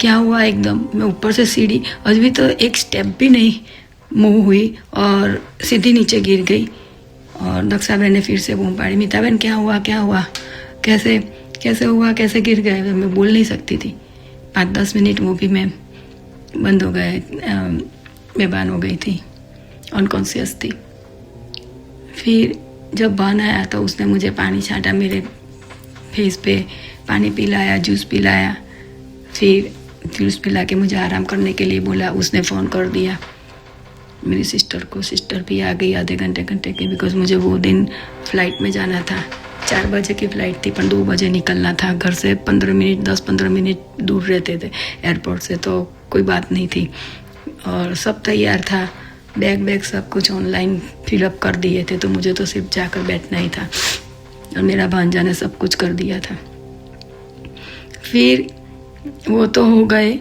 क्या हुआ, एकदम मैं ऊपर से सीढ़ी अभी तो एक स्टेप भी नहीं मूव हुई और सीधी नीचे गिर गई। और दक्षा बहन ने फिर से बूम पाड़ी, मीता बहन क्या हुआ, कैसे हुआ, कैसे गिर गए। मैं बोल नहीं सकती थी। 5-10 मिनट वो भी मैं बंद हो गए, बेबान हो गई थी, अनकॉन्शियस थी। फिर जब बहन आया तो उसने मुझे पानी छाटा मेरे फेस पे, पानी पिलाया, जूस पिलाया। फिर जूस पिला के मुझे आराम करने के लिए बोला। उसने फ़ोन कर दिया मेरी सिस्टर को। सिस्टर भी आ गई आधे घंटे के, बिकॉज मुझे वो दिन फ़्लाइट में जाना था। 4 बजे की फ़्लाइट थी, पर 2 बजे निकलना था। घर से 10-15 मिनट दूर रहते थे एयरपोर्ट से, तो कोई बात नहीं थी। और सब तैयार था, बैग सब कुछ ऑनलाइन फिलअप कर दिए थे, तो मुझे तो सिर्फ जाकर बैठना ही था। और मेरा भांजा ने सब कुछ कर दिया था। फिर वो तो हो गए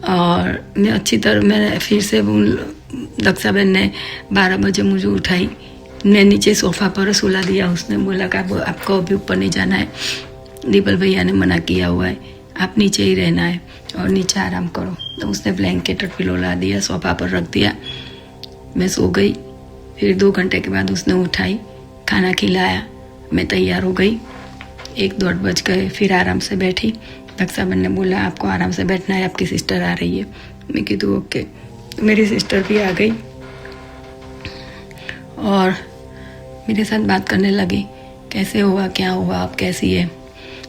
और मैं अच्छी तरह, मैंने फिर से दक्षा बहन ने 12 बजे मुझे उठाई। मैं नीचे सोफ़ा पर सुला दिया। उसने बोला कि आपको अभी ऊपर नहीं जाना है, दीपल भैया ने मना किया हुआ है, आप नीचे ही रहना है और नीचे आराम करो। तो उसने ब्लैंकेट और पिलो ला दिया, सोफ़ा पर रख दिया। मैं सो गई। फिर 2 घंटे के बाद उसने उठाई, खाना खिलाया, मैं तैयार हो गई। 1-1:30 बज गए। फिर आराम से बैठी। दक्षा बहन ने बोला आपको आराम से बैठना है, आपकी सिस्टर आ रही है। मैं कही तो ओके। तो मेरी सिस्टर भी आ गई और मेरे साथ बात करने लगी, कैसे हुआ, क्या हुआ, आप कैसी है।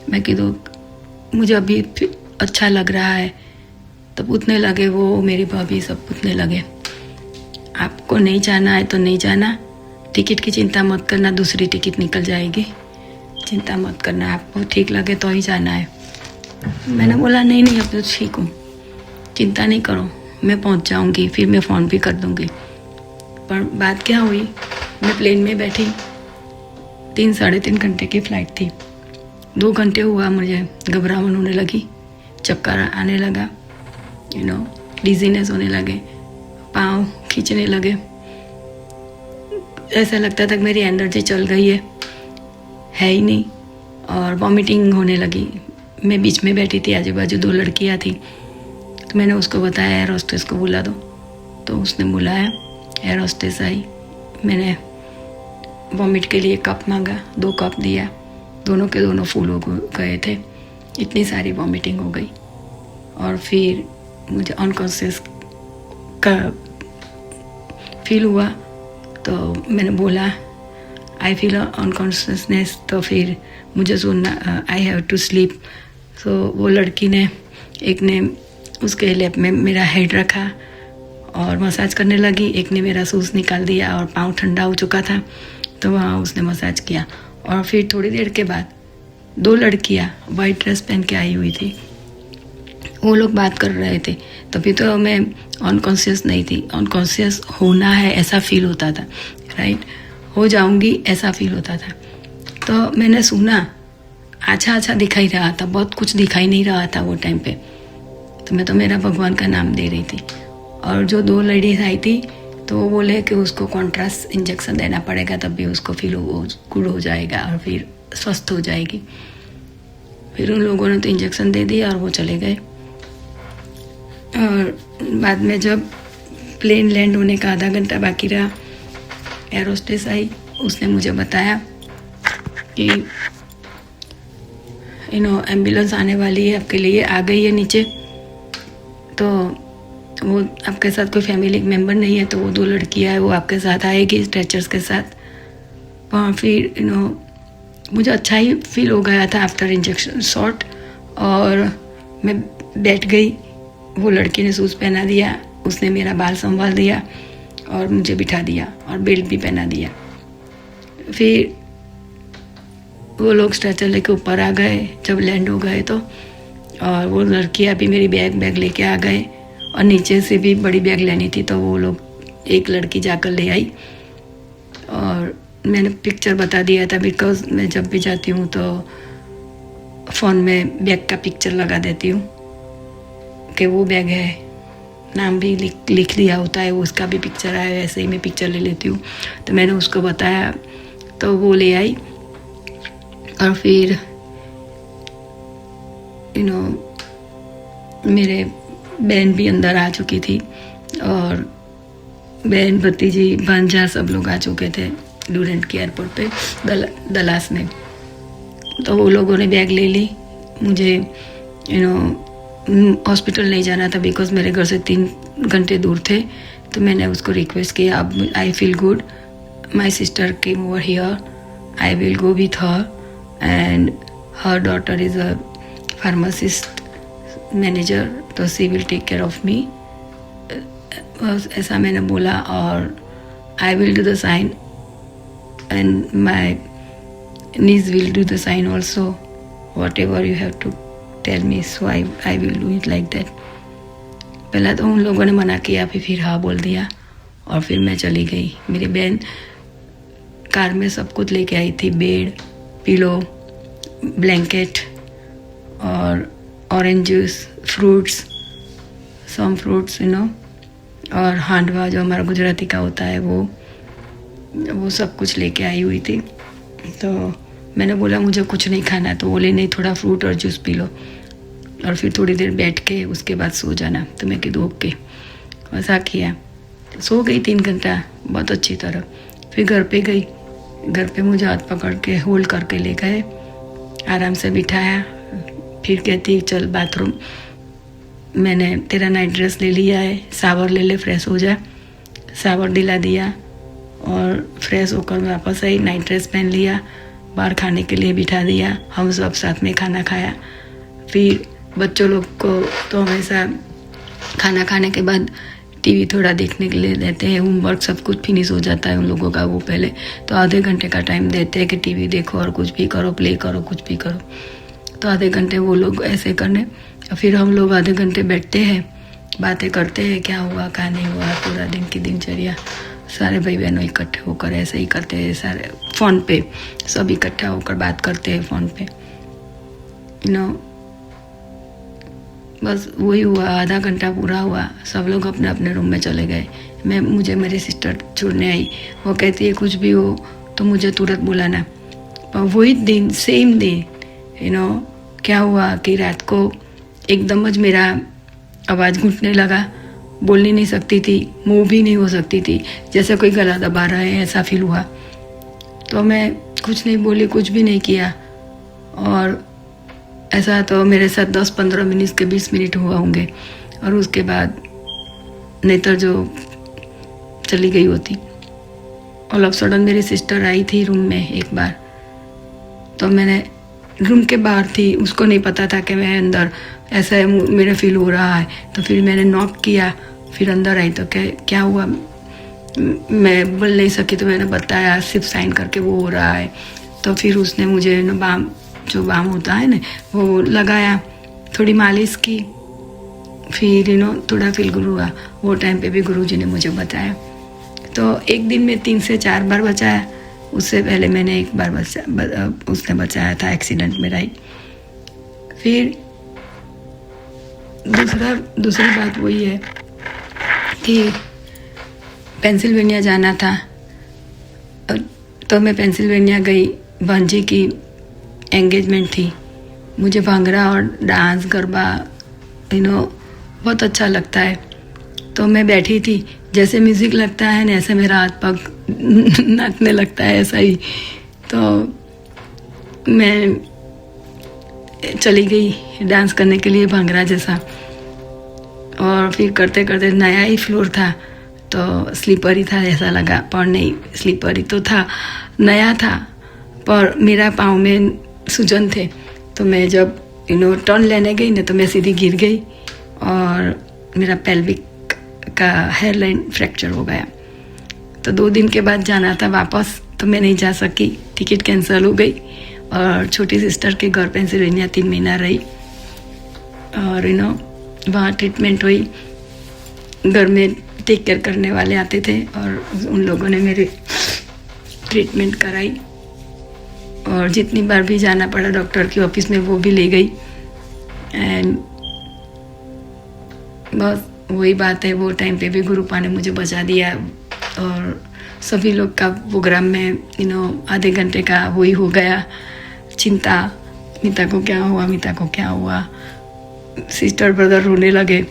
मैं कही तो मुझे अभी अच्छा लग रहा है। तो पूछने लगे वो, मेरी भाभी सब पूछने लगे, आपको नहीं जाना है तो नहीं जाना, टिकट की चिंता मत करना, दूसरी टिकट निकल जाएगी, चिंता मत करना, आपको ठीक लगे तो ही जाना है। मैंने बोला नहीं अब तो ठीक हूँ, चिंता नहीं करो, मैं पहुँच जाऊँगी, फिर मैं फ़ोन भी कर दूँगी। पर बात क्या हुई, मैं प्लेन में बैठी, 3-3.5 घंटे की फ़्लाइट थी। 2 घंटे हुआ मुझे घबराहट होने लगी, चक्कर आने लगा, डिजीनेस होने लगे, पाँव खींचने लगे, ऐसा लगता था कि मेरी एनर्जी चल गई है ही नहीं। और वॉमिटिंग होने लगी। मैं बीच में बैठी थी, आजू बाजू 2 लड़कियां थी। तो मैंने उसको बताया एयर होस्टेस को बुला दो। तो उसने बुलाया, एयर होस्टेस आई। मैंने वॉमिट के लिए कप मांगा, 2 कप दिया, दोनों के दोनों फूल हो गए थे, इतनी सारी वॉमिटिंग हो गई। और फिर मुझे अनकॉन्शियस का फील हुआ। तो मैंने बोला आई फील अनकॉन्शियसनेस। तो फिर मुझे सुनना आई हैव टू स्लीप। तो वो लड़की ने, एक ने उसके लैप में मेरा हेड रखा और मसाज करने लगी, एक ने मेरा सूज निकाल दिया और पाँव ठंडा हो चुका था तो वहाँ उसने मसाज किया। और फिर थोड़ी देर के बाद 2 लड़कियाँ वाइट ड्रेस पहन के आई हुई थी, वो लोग बात कर रहे थे। तभी तो मैं अनकॉन्शियस नहीं थी, अनकॉन्शियस होना है ऐसा फील होता था, राइट, हो जाऊंगी ऐसा फील होता था। तो मैंने सुना, अच्छा दिखाई रहा था, बहुत कुछ दिखाई नहीं रहा था वो टाइम पे। तो मैं तो मेरा भगवान का नाम दे रही थी। और जो 2 लेडीज आई थी तो वो बोले कि उसको कॉन्ट्रास्ट इंजेक्शन देना पड़ेगा, तब भी उसको फील गुड हो जाएगा और फिर स्वस्थ हो जाएगी। फिर उन लोगों ने तो इंजेक्शन दे दिया और वो चले गए। और बाद में जब प्लेन लैंड होने का आधा घंटा बाकी रहा, एयर होस्टेस आई, उसने मुझे बताया कि एम्बुलेंस आने वाली है आपके लिए, आ गई है नीचे। तो वो आपके साथ कोई फैमिली मेम्बर नहीं है, तो वो 2 लड़कियाँ है वो आपके साथ आएगी स्ट्रेचर्स के साथ। वहाँ फिर मुझे अच्छा ही फील हो गया था आफ्टर इंजेक्शन शॉट, और मैं बैठ गई। वो लड़की ने शूज़ पहना दिया, उसने मेरा बाल संभाल दिया और मुझे बिठा दिया और बेल्ट भी पहना दिया। फिर वो लोग स्ट्रेचर लेके ऊपर आ गए जब लैंड हो गए तो, और वो लड़कियाँ भी मेरी बैग लेके आ गए, और नीचे से भी बड़ी बैग लेनी थी तो वो लोग एक लड़की जाकर ले आई। और मैंने पिक्चर बता दिया था, बिकॉज मैं जब भी जाती हूँ तो फ़ोन में बैग का पिक्चर लगा देती हूँ कि वो बैग है, नाम भी लिख लिया होता है, वो उसका भी पिक्चर आया, वैसे ही मैं पिक्चर ले लेती हूँ। तो मैंने उसको बताया तो वो ले आई, और फिर मेरे बहन भी अंदर आ चुकी थी, और बहन भतीजी भांजा सब लोग आ चुके थे डूरेंट के एयरपोर्ट पे दलास में। तो वो लोगों ने बैग ले ली। मुझे हॉस्पिटल नहीं जाना था बिकॉज मेरे घर से 3 घंटे दूर थे। तो मैंने उसको रिक्वेस्ट किया, अब I feel good, my sister came over here, I will go with her, and her daughter is a pharmacist manager, तो she will take care of me. ऐसा मैंने बोला, और I will do the sign and my niece will do the sign also, whatever you have to tell me, so I will do it like that। पहला तो उन लोगों ने मना किया, फिर हाँ बोल दिया, और फिर मैं चली गई। मेरी बहन कार में सब कुछ लेके आई थी, बेड, पिलो, ब्लैंकेट और orange juice, fruits, some fruits और हांडवा जो हमारा गुजराती का होता है वो सब कुछ लेके आई हुई थी। तो मैंने बोला मुझे कुछ नहीं खाना, तो बोले नहीं थोड़ा फ्रूट और जूस पी लो, और फिर थोड़ी देर बैठ के उसके बाद सो जाना। तो मैं कि ओके, वैसा किया। सो गई 3 घंटा बहुत अच्छी तरह। फिर घर पे गई, घर पे मुझे हाथ पकड़ के होल्ड करके ले गए, आराम से बिठाया। फिर कहती चल बाथरूम, मैंने तेरा नाइट ड्रेस ले लिया है, शावर ले ले, फ्रेश हो जा। शावर दिला दिया और फ्रेश होकर मैं वापस आई, नाइट ड्रेस पहन लिया, बाहर खाने के लिए बिठा दिया। हम सब साथ में खाना खाया। फिर बच्चों लोग को तो हमेशा खाना खाने के बाद टीवी थोड़ा देखने के लिए देते हैं, होमवर्क सब कुछ फिनिश हो जाता है उन लोगों का। वो पहले तो आधे घंटे का टाइम देते हैं कि टीवी देखो और कुछ भी करो, प्ले करो, कुछ भी करो। तो आधे घंटे वो लोग ऐसे करने, फिर हम लोग आधे घंटे बैठते हैं, बातें करते हैं, क्या हुआ क्या नहीं हुआ, पूरा दिन की दिनचर्या। सारे भाई बहनों इकट्ठे होकर ऐसे ही करते हैं, सारे फ़ोन पे सब इकट्ठा होकर बात करते हैं फ़ोन पे। बस वही हुआ, आधा घंटा पूरा हुआ, सब लोग अपने अपने रूम में चले गए। मुझे मेरी सिस्टर छोड़ने आई। वो कहती है कुछ भी हो तो मुझे तुरंत बुलाना। पर वही दिन, सेम दिन क्या हुआ कि रात को एकदम ज मेरा आवाज़ घुटने लगा, बोल नहीं सकती थी, मूव भी नहीं हो सकती थी, जैसे कोई गला दबा रहा है ऐसा फील हुआ। तो मैं कुछ नहीं बोली, कुछ भी नहीं किया, और ऐसा तो मेरे साथ 10-15 मिनट के 20 मिनट हुआ होंगे, और उसके बाद नहीं तो जो चली गई होती। ऑल ऑफ सडन मेरी सिस्टर आई थी रूम में एक बार, तो मैंने रूम के बाहर थी, उसको नहीं पता था कि मैं अंदर ऐसा मेरा फील हो रहा है। तो फिर मैंने नॉक किया, फिर अंदर आई तो क्या हुआ, मैं बोल नहीं सकी। तो मैंने बताया सिर्फ साइन करके वो हो रहा है। तो फिर उसने मुझे बाम, जो बाम होता है ना, वो लगाया, थोड़ी मालिश की, फिर थोड़ा फील गुरु हुआ। वो टाइम पे भी गुरुजी ने मुझे बताया। तो एक दिन में 3 से 4 बार बचाया। उससे पहले मैंने एक बार उसने बचाया था एक्सीडेंट में ही। फिर दूसरी बात वही है कि पेंसिल्वेनिया जाना था, तो मैं पेंसिल्वेनिया गई। भांजी की एंगेजमेंट थी। मुझे भांगड़ा और डांस, गरबा बहुत अच्छा लगता है। तो मैं बैठी थी, जैसे म्यूज़िक लगता है ना, ऐसे मेरा हाथ पग नाचने लगता है, ऐसा ही। तो मैं चली गई डांस करने के लिए भांगड़ा जैसा, और फिर करते करते नया ही फ्लोर था तो स्लीपर ही था ऐसा लगा, पर नहीं स्लीपर ही तो था, नया था, पर मेरा पाँव में सूजन थे। तो मैं जब टर्न लेने गई ना तो मैं सीधी गिर गई और मेरा पेल्विक का हेयरलाइन फ्रैक्चर हो गया। तो 2 दिन के बाद जाना था वापस, तो मैं नहीं जा सकी, टिकट कैंसिल हो गई और छोटी सिस्टर के घर पेंसिल्वेनिया 3 महीना रही और वहाँ ट्रीटमेंट हुई। घर में टेक केयर करने वाले आते थे और उन लोगों ने मेरी ट्रीटमेंट कराई और जितनी बार भी जाना पड़ा डॉक्टर की ऑफिस में वो भी ले गई। एंड बस वही बात है, वो टाइम पे भी गुरुपा ने मुझे बचा दिया और सभी लोग का प्रोग्राम में आधे घंटे का वही हो गया चिंता, मीता को क्या हुआ, मीता को क्या हुआ। सिस्टर ब्रदर रोने लगे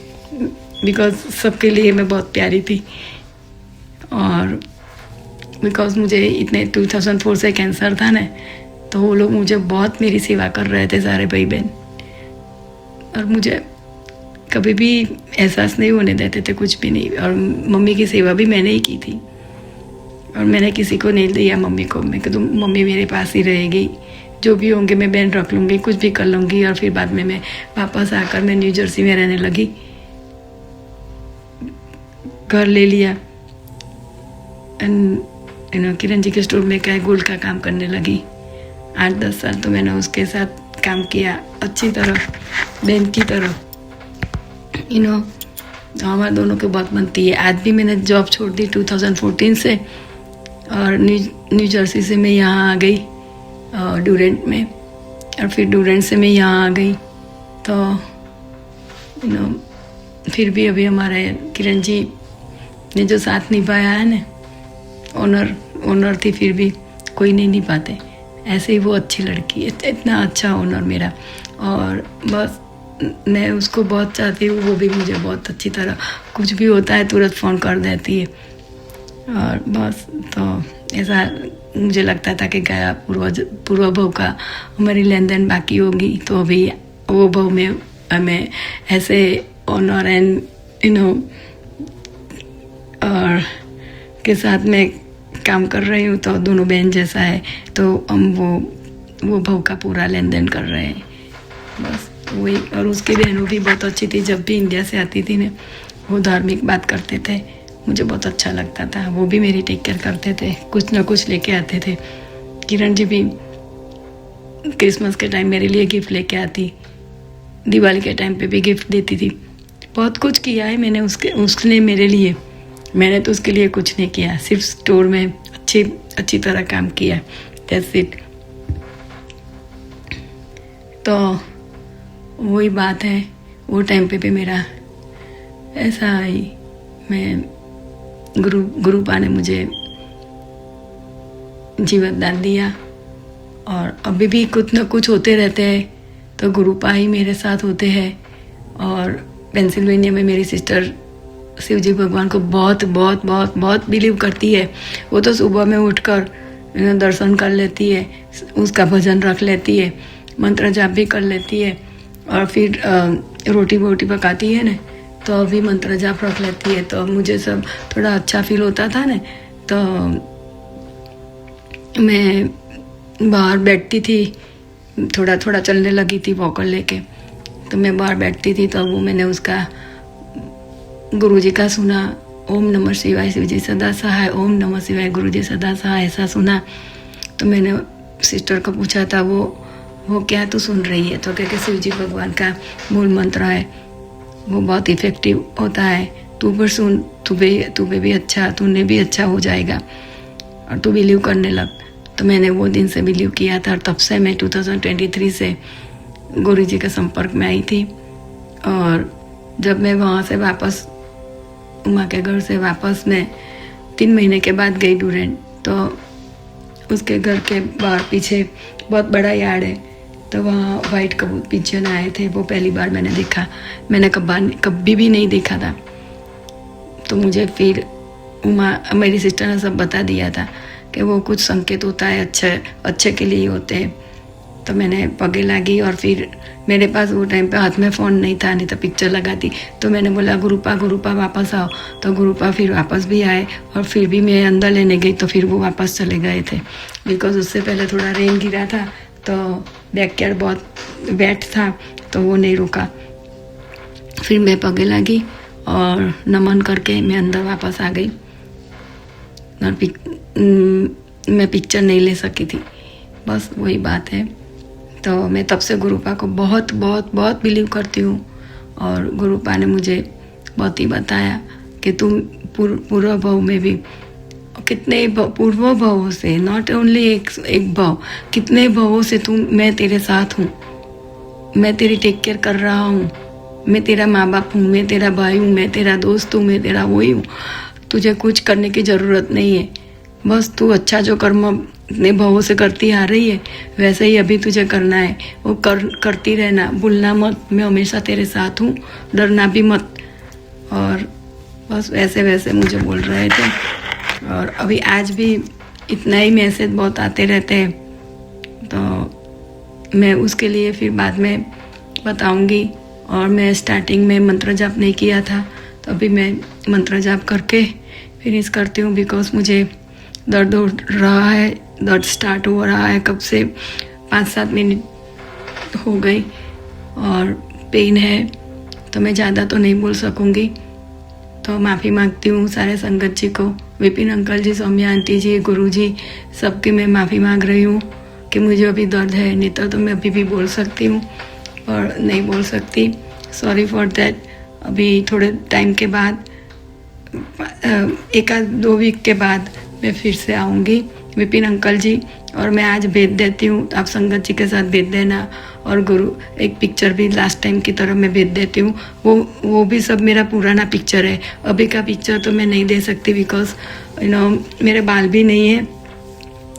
बिकॉज सबके लिए मैं बहुत प्यारी थी और बिकॉज मुझे इतने 2004 से कैंसर था ना, तो वो लोग मुझे बहुत मेरी सेवा कर रहे थे सारे भाई बहन, और मुझे कभी भी एहसास नहीं होने देते थे कुछ भी नहीं। और मम्मी की सेवा भी मैंने ही की थी और मैंने किसी को नहीं दिया मम्मी को। मैं कि तुम मम्मी मेरे पास ही रहेगी, जो भी होंगे मैं बहन रख लूँगी, कुछ भी कर लूँगी। और फिर बाद में मैं वापस आकर मैं न्यू जर्सी में रहने लगी, घर ले लिया एंड किरण जी के स्टोर में क्या गोल्ड का काम करने लगी। 8-10 साल तो मैंने उसके साथ काम किया अच्छी तरह, बहन की तरह। हमारे दोनों की बहुत बनती है। आज भी मैंने जॉब छोड़ दी 2014 से और न्यू जर्सी से मैं यहाँ आ गई डूरेंट में, और फिर डूरेंट से मैं यहाँ आ गई। तो फिर भी अभी हमारे किरण जी ने जो साथ निभाया है ना, ओनर थी फिर भी कोई नहीं निभाते, ऐसे ही वो अच्छी लड़की है, इतना अच्छा ओनर मेरा। और बस मैं उसको बहुत चाहती हूँ, वो भी मुझे बहुत अच्छी तरह, कुछ भी होता है तुरंत फ़ोन कर देती है। और बस तो ऐसा मुझे लगता था कि गया पूर्व भव का हमारी लेन देन बाकी होगी, तो अभी वो भव में हमें ऐसे ऑनर एंड और के साथ में काम कर रही हूँ, तो दोनों बहन जैसा है, तो हम वो भव का पूरा लेन देन कर रहे हैं बस वही। और उसकी बहनों भी बहुत अच्छी थी, जब भी इंडिया से आती थी ना वो धार्मिक बात करते थे, मुझे बहुत अच्छा लगता था। वो भी मेरी टेक केयर करते थे, कुछ ना कुछ लेके आते थे। किरण जी भी क्रिसमस के टाइम मेरे लिए गिफ्ट लेके आती, दिवाली के टाइम पे भी गिफ्ट देती थी। बहुत कुछ किया है मैंने उसने मेरे लिए, मैंने तो उसके लिए कुछ नहीं किया, सिर्फ स्टोर में अच्छी तरह काम किया, दैट्स इट। तो वही बात है, वो टाइम पे भी मेरा ऐसा ही, मैं गुरुपा ने मुझे जीवन दान दिया और अभी भी कुछ न कुछ होते रहते हैं, तो गुरुपा ही मेरे साथ होते हैं। और पेंसिल्वेनिया में मेरी सिस्टर शिवजी भगवान को बहुत बहुत बहुत बहुत बिलीव करती है। वो तो सुबह में उठकर दर्शन कर लेती है, उसका भजन रख लेती है, मंत्र जाप भी कर लेती है, और फिर रोटी वोटी पकाती है ना, तो अभी मंत्र जाप रख लेती है। तो मुझे सब थोड़ा अच्छा फील होता था ना, तो मैं बाहर बैठती थी, थोड़ा थोड़ा चलने लगी थी वॉकर लेके, तो मैं बाहर बैठती थी, तो वो मैंने उसका गुरुजी का सुना, ओम नमः शिवाय शिवजी सदा सहाय, ओम नमः शिवाय गुरुजी सदा सहाय, ऐसा सुना। तो मैंने सिस्टर को पूछा था वो क्या तू सुन रही है, तो क्या शिवजी भगवान का मूल मंत्र है, वो बहुत इफेक्टिव होता है, तू पर सुन, तू भी अच्छा, तूने भी अच्छा हो जाएगा और तू बिलीव करने लग। तो मैंने वो दिन से बिलीव किया था और तब से मैं 2023 से गुरुजी के संपर्क में आई थी। और जब मैं वहाँ से वापस उमा के घर से वापस मैं 3 महीने के बाद गई डूरेंट, तो उसके घर के बाहर पीछे बहुत बड़ा यार्ड है, तो वहाँ वाइट कबूतर पिजन आए थे, वो पहली बार मैंने देखा, मैंने कभी भी नहीं देखा था। तो मुझे फिर मेरी सिस्टर ने सब बता दिया था कि वो कुछ संकेत होता है, अच्छे के लिए होते हैं। तो मैंने पगे लागी और फिर मेरे पास वो टाइम पे हाथ में फ़ोन नहीं था, नहीं तो पिक्चर लगाती। तो मैंने बोला गुरुपा वापस आओ। तो गुरुपा फिर वापस भी आए और फिर भी मैं अंदर लेने गई तो फिर वो वापस चले गए थे, बिकॉज उससे पहले थोड़ा रेन गिरा था तो बैकयार्ड बहुत वेट था तो वो नहीं रुका। फिर मैं पगे लगी और नमन करके मैं अंदर वापस आ गई और मैं पिक्चर नहीं ले सकी थी, बस वही बात है। तो मैं तब से गुरुपा को बहुत बहुत बहुत बिलीव करती हूँ और गुरुपा ने मुझे बहुत ही बताया कि तुम पूर्व भाव में भी कितने पूर्व भावों से, नॉट ओनली एक भाव, कितने भावों से मैं तेरे साथ हूँ, मैं तेरी टेक केयर कर रहा हूँ, मैं तेरा माँ बाप हूँ, मैं तेरा भाई हूँ, मैं तेरा दोस्त हूँ, मैं तेरा वही हूँ। तुझे कुछ करने की ज़रूरत नहीं है, बस तू अच्छा जो कर्म अपने भावों से करती आ रही है वैसे ही अभी तुझे करना है, वो करती रहना, भूलना मत, मैं हमेशा तेरे साथ हूँ, डरना भी मत। और बस वैसे वैसे मुझे बोल रहे थे। और अभी आज भी इतना ही मैसेज बहुत आते रहते हैं, तो मैं उसके लिए फिर बाद में बताऊंगी। और मैं स्टार्टिंग में मंत्र जाप नहीं किया था, तो अभी मैं मंत्र जाप करके फिनिश करती हूँ, बिकॉज मुझे दर्द हो रहा है, दर्द स्टार्ट हो रहा है कब से 5-7 मिनट हो गई और पेन है, तो मैं ज़्यादा तो नहीं बोल सकूँगी। तो माफ़ी मांगती हूँ सारे संगत जी को, विपिन अंकल जी, सौम्या आंटी जी, गुरु जी, सबकी मैं माफ़ी मांग रही हूँ कि मुझे अभी दर्द है, नहीं तो मैं अभी भी बोल सकती हूँ और नहीं बोल सकती। Sorry for that. अभी थोड़े टाइम के बाद 1-2 वीक के बाद मैं फिर से आऊँगी विपिन अंकल जी, और मैं आज भेज देती हूँ, आप संगत जी के साथ भेज देना। और गुरु एक पिक्चर भी लास्ट टाइम की तरह मैं भेज देती हूँ, वो भी सब मेरा पुराना पिक्चर है, अभी का पिक्चर तो मैं नहीं दे सकती, बिकॉज मेरे बाल भी नहीं है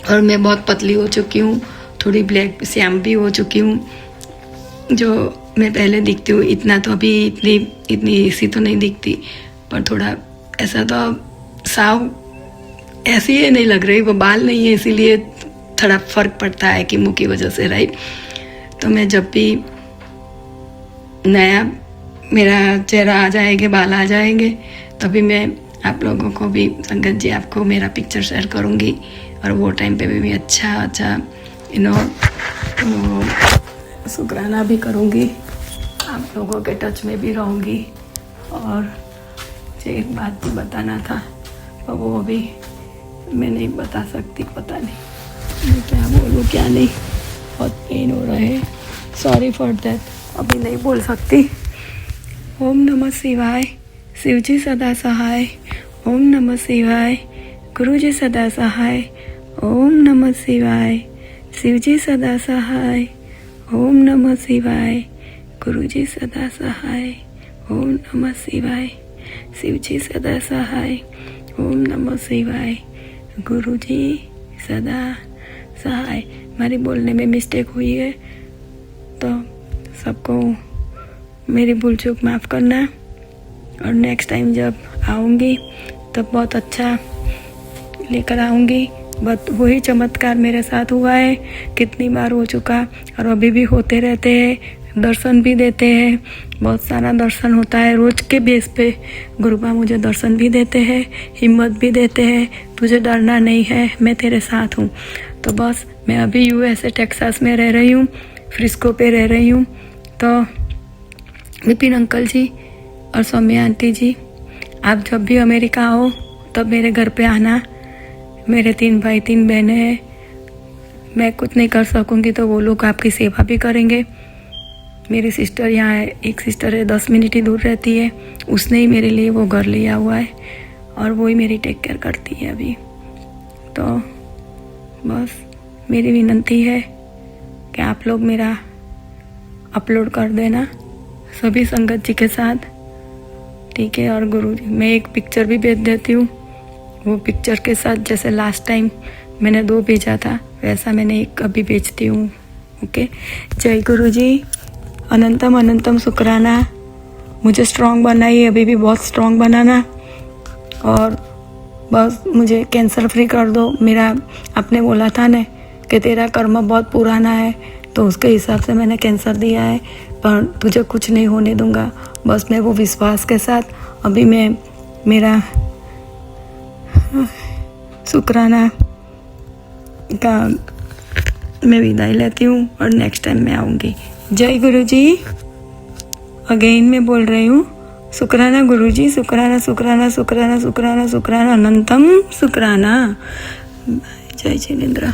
और मैं बहुत पतली हो चुकी हूँ, थोड़ी ब्लैक श्याम भी हो चुकी हूँ, जो मैं पहले दिखती हूँ इतना तो अभी इतनी ऐसी तो नहीं दिखती, पर थोड़ा ऐसा तो साव ऐसी ही नहीं लग रही, वो बाल नहीं है इसीलिए थोड़ा फर्क पड़ता है कि मुँह की वजह से, राइट। तो मैं जब भी नया मेरा चेहरा आ जाएंगे, बाल आ जाएंगे, तभी मैं आप लोगों को भी, संगत जी, आपको मेरा पिक्चर शेयर करूँगी और वो टाइम पे भी मैं अच्छा शुक्राना भी करूँगी, आप लोगों के टच में भी रहूँगी। और मुझे एक बात भी बताना था पर वो अभी मैं नहीं बता सकती, पता नहीं मैं क्या बोलूँ क्या नहीं, बहुत पेन हो रहा है, सॉरी फॉर दैट, अभी नहीं बोल सकती। ओम नमः शिवाय, शिव जी सदा सहाय, ओम नमः शिवाय, गुरु जी सदा सहाय, ओम नमः शिवाय, शिव जी सदा सहाय, ओम नमः शिवाय, गुरु जी सदा सहाय, ओम नमः शिवाय, शिव जी सदा सहाय, ओम नमः शिवाय, गुरु जी सदा सहाय। हमारी बोलने में मिस्टेक हुई है तो सबको मेरी भूल चूक माफ़ करना, और नेक्स्ट टाइम जब आऊँगी तब बहुत अच्छा लेकर आऊँगी। बट वही चमत्कार मेरे साथ हुआ है, कितनी बार हो चुका और अभी भी होते रहते हैं, दर्शन भी देते हैं, बहुत सारा दर्शन होता है रोज के बेस पे। गुरुपा मुझे दर्शन भी देते हैं, हिम्मत भी देते हैं, तुझे डरना नहीं है, मैं तेरे साथ हूँ। तो बस मैं अभी यूएसए टेक्सास में रह रही हूँ, फ्रिस्को पे रह रही हूँ। तो विपिन अंकल जी और सौम्या आंटी जी, आप जब भी अमेरिका आओ तब मेरे घर पे आना। मेरे 3 भाई 3 बहनें हैं, मैं कुछ नहीं कर सकूँगी तो वो लोग आपकी सेवा भी करेंगे। मेरी सिस्टर यहाँ है, एक सिस्टर है 10 मिनट ही दूर रहती है, उसने ही मेरे लिए वो घर लिया हुआ है और वो ही मेरी टेक केयर करती है अभी। तो बस मेरी विनती है कि आप लोग मेरा अपलोड कर देना सभी संगत जी के साथ, ठीक है। और गुरु जी, मैं एक पिक्चर भी भेज देती हूँ, वो पिक्चर के साथ जैसे लास्ट टाइम मैंने 2 भेजा था वैसा मैंने एक अभी भेजती हूँ, ओके। जय गुरु जी, अनंतम अनंतम शुक्राना, मुझे स्ट्रॉन्ग बनाइए, अभी भी बहुत स्ट्रॉन्ग बनाना, और बस मुझे कैंसर फ्री कर दो। मेरा आपने बोला था ना कि तेरा कर्म बहुत पुराना है, तो उसके हिसाब से मैंने कैंसर दिया है, पर तुझे कुछ नहीं होने दूंगा। बस मैं वो विश्वास के साथ अभी मैं मेरा शुक्राना का मैं विदाई लेती हूँ और नेक्स्ट टाइम मैं आऊँगी। जय गुरु जी। अगेन मैं बोल रही हूँ, शुक्राना गुरु जी, शुक्राना शुक्राना शुक्राना शुक्राना शुक्राना अनंतम शुक्राना। जय जिनेंद्र।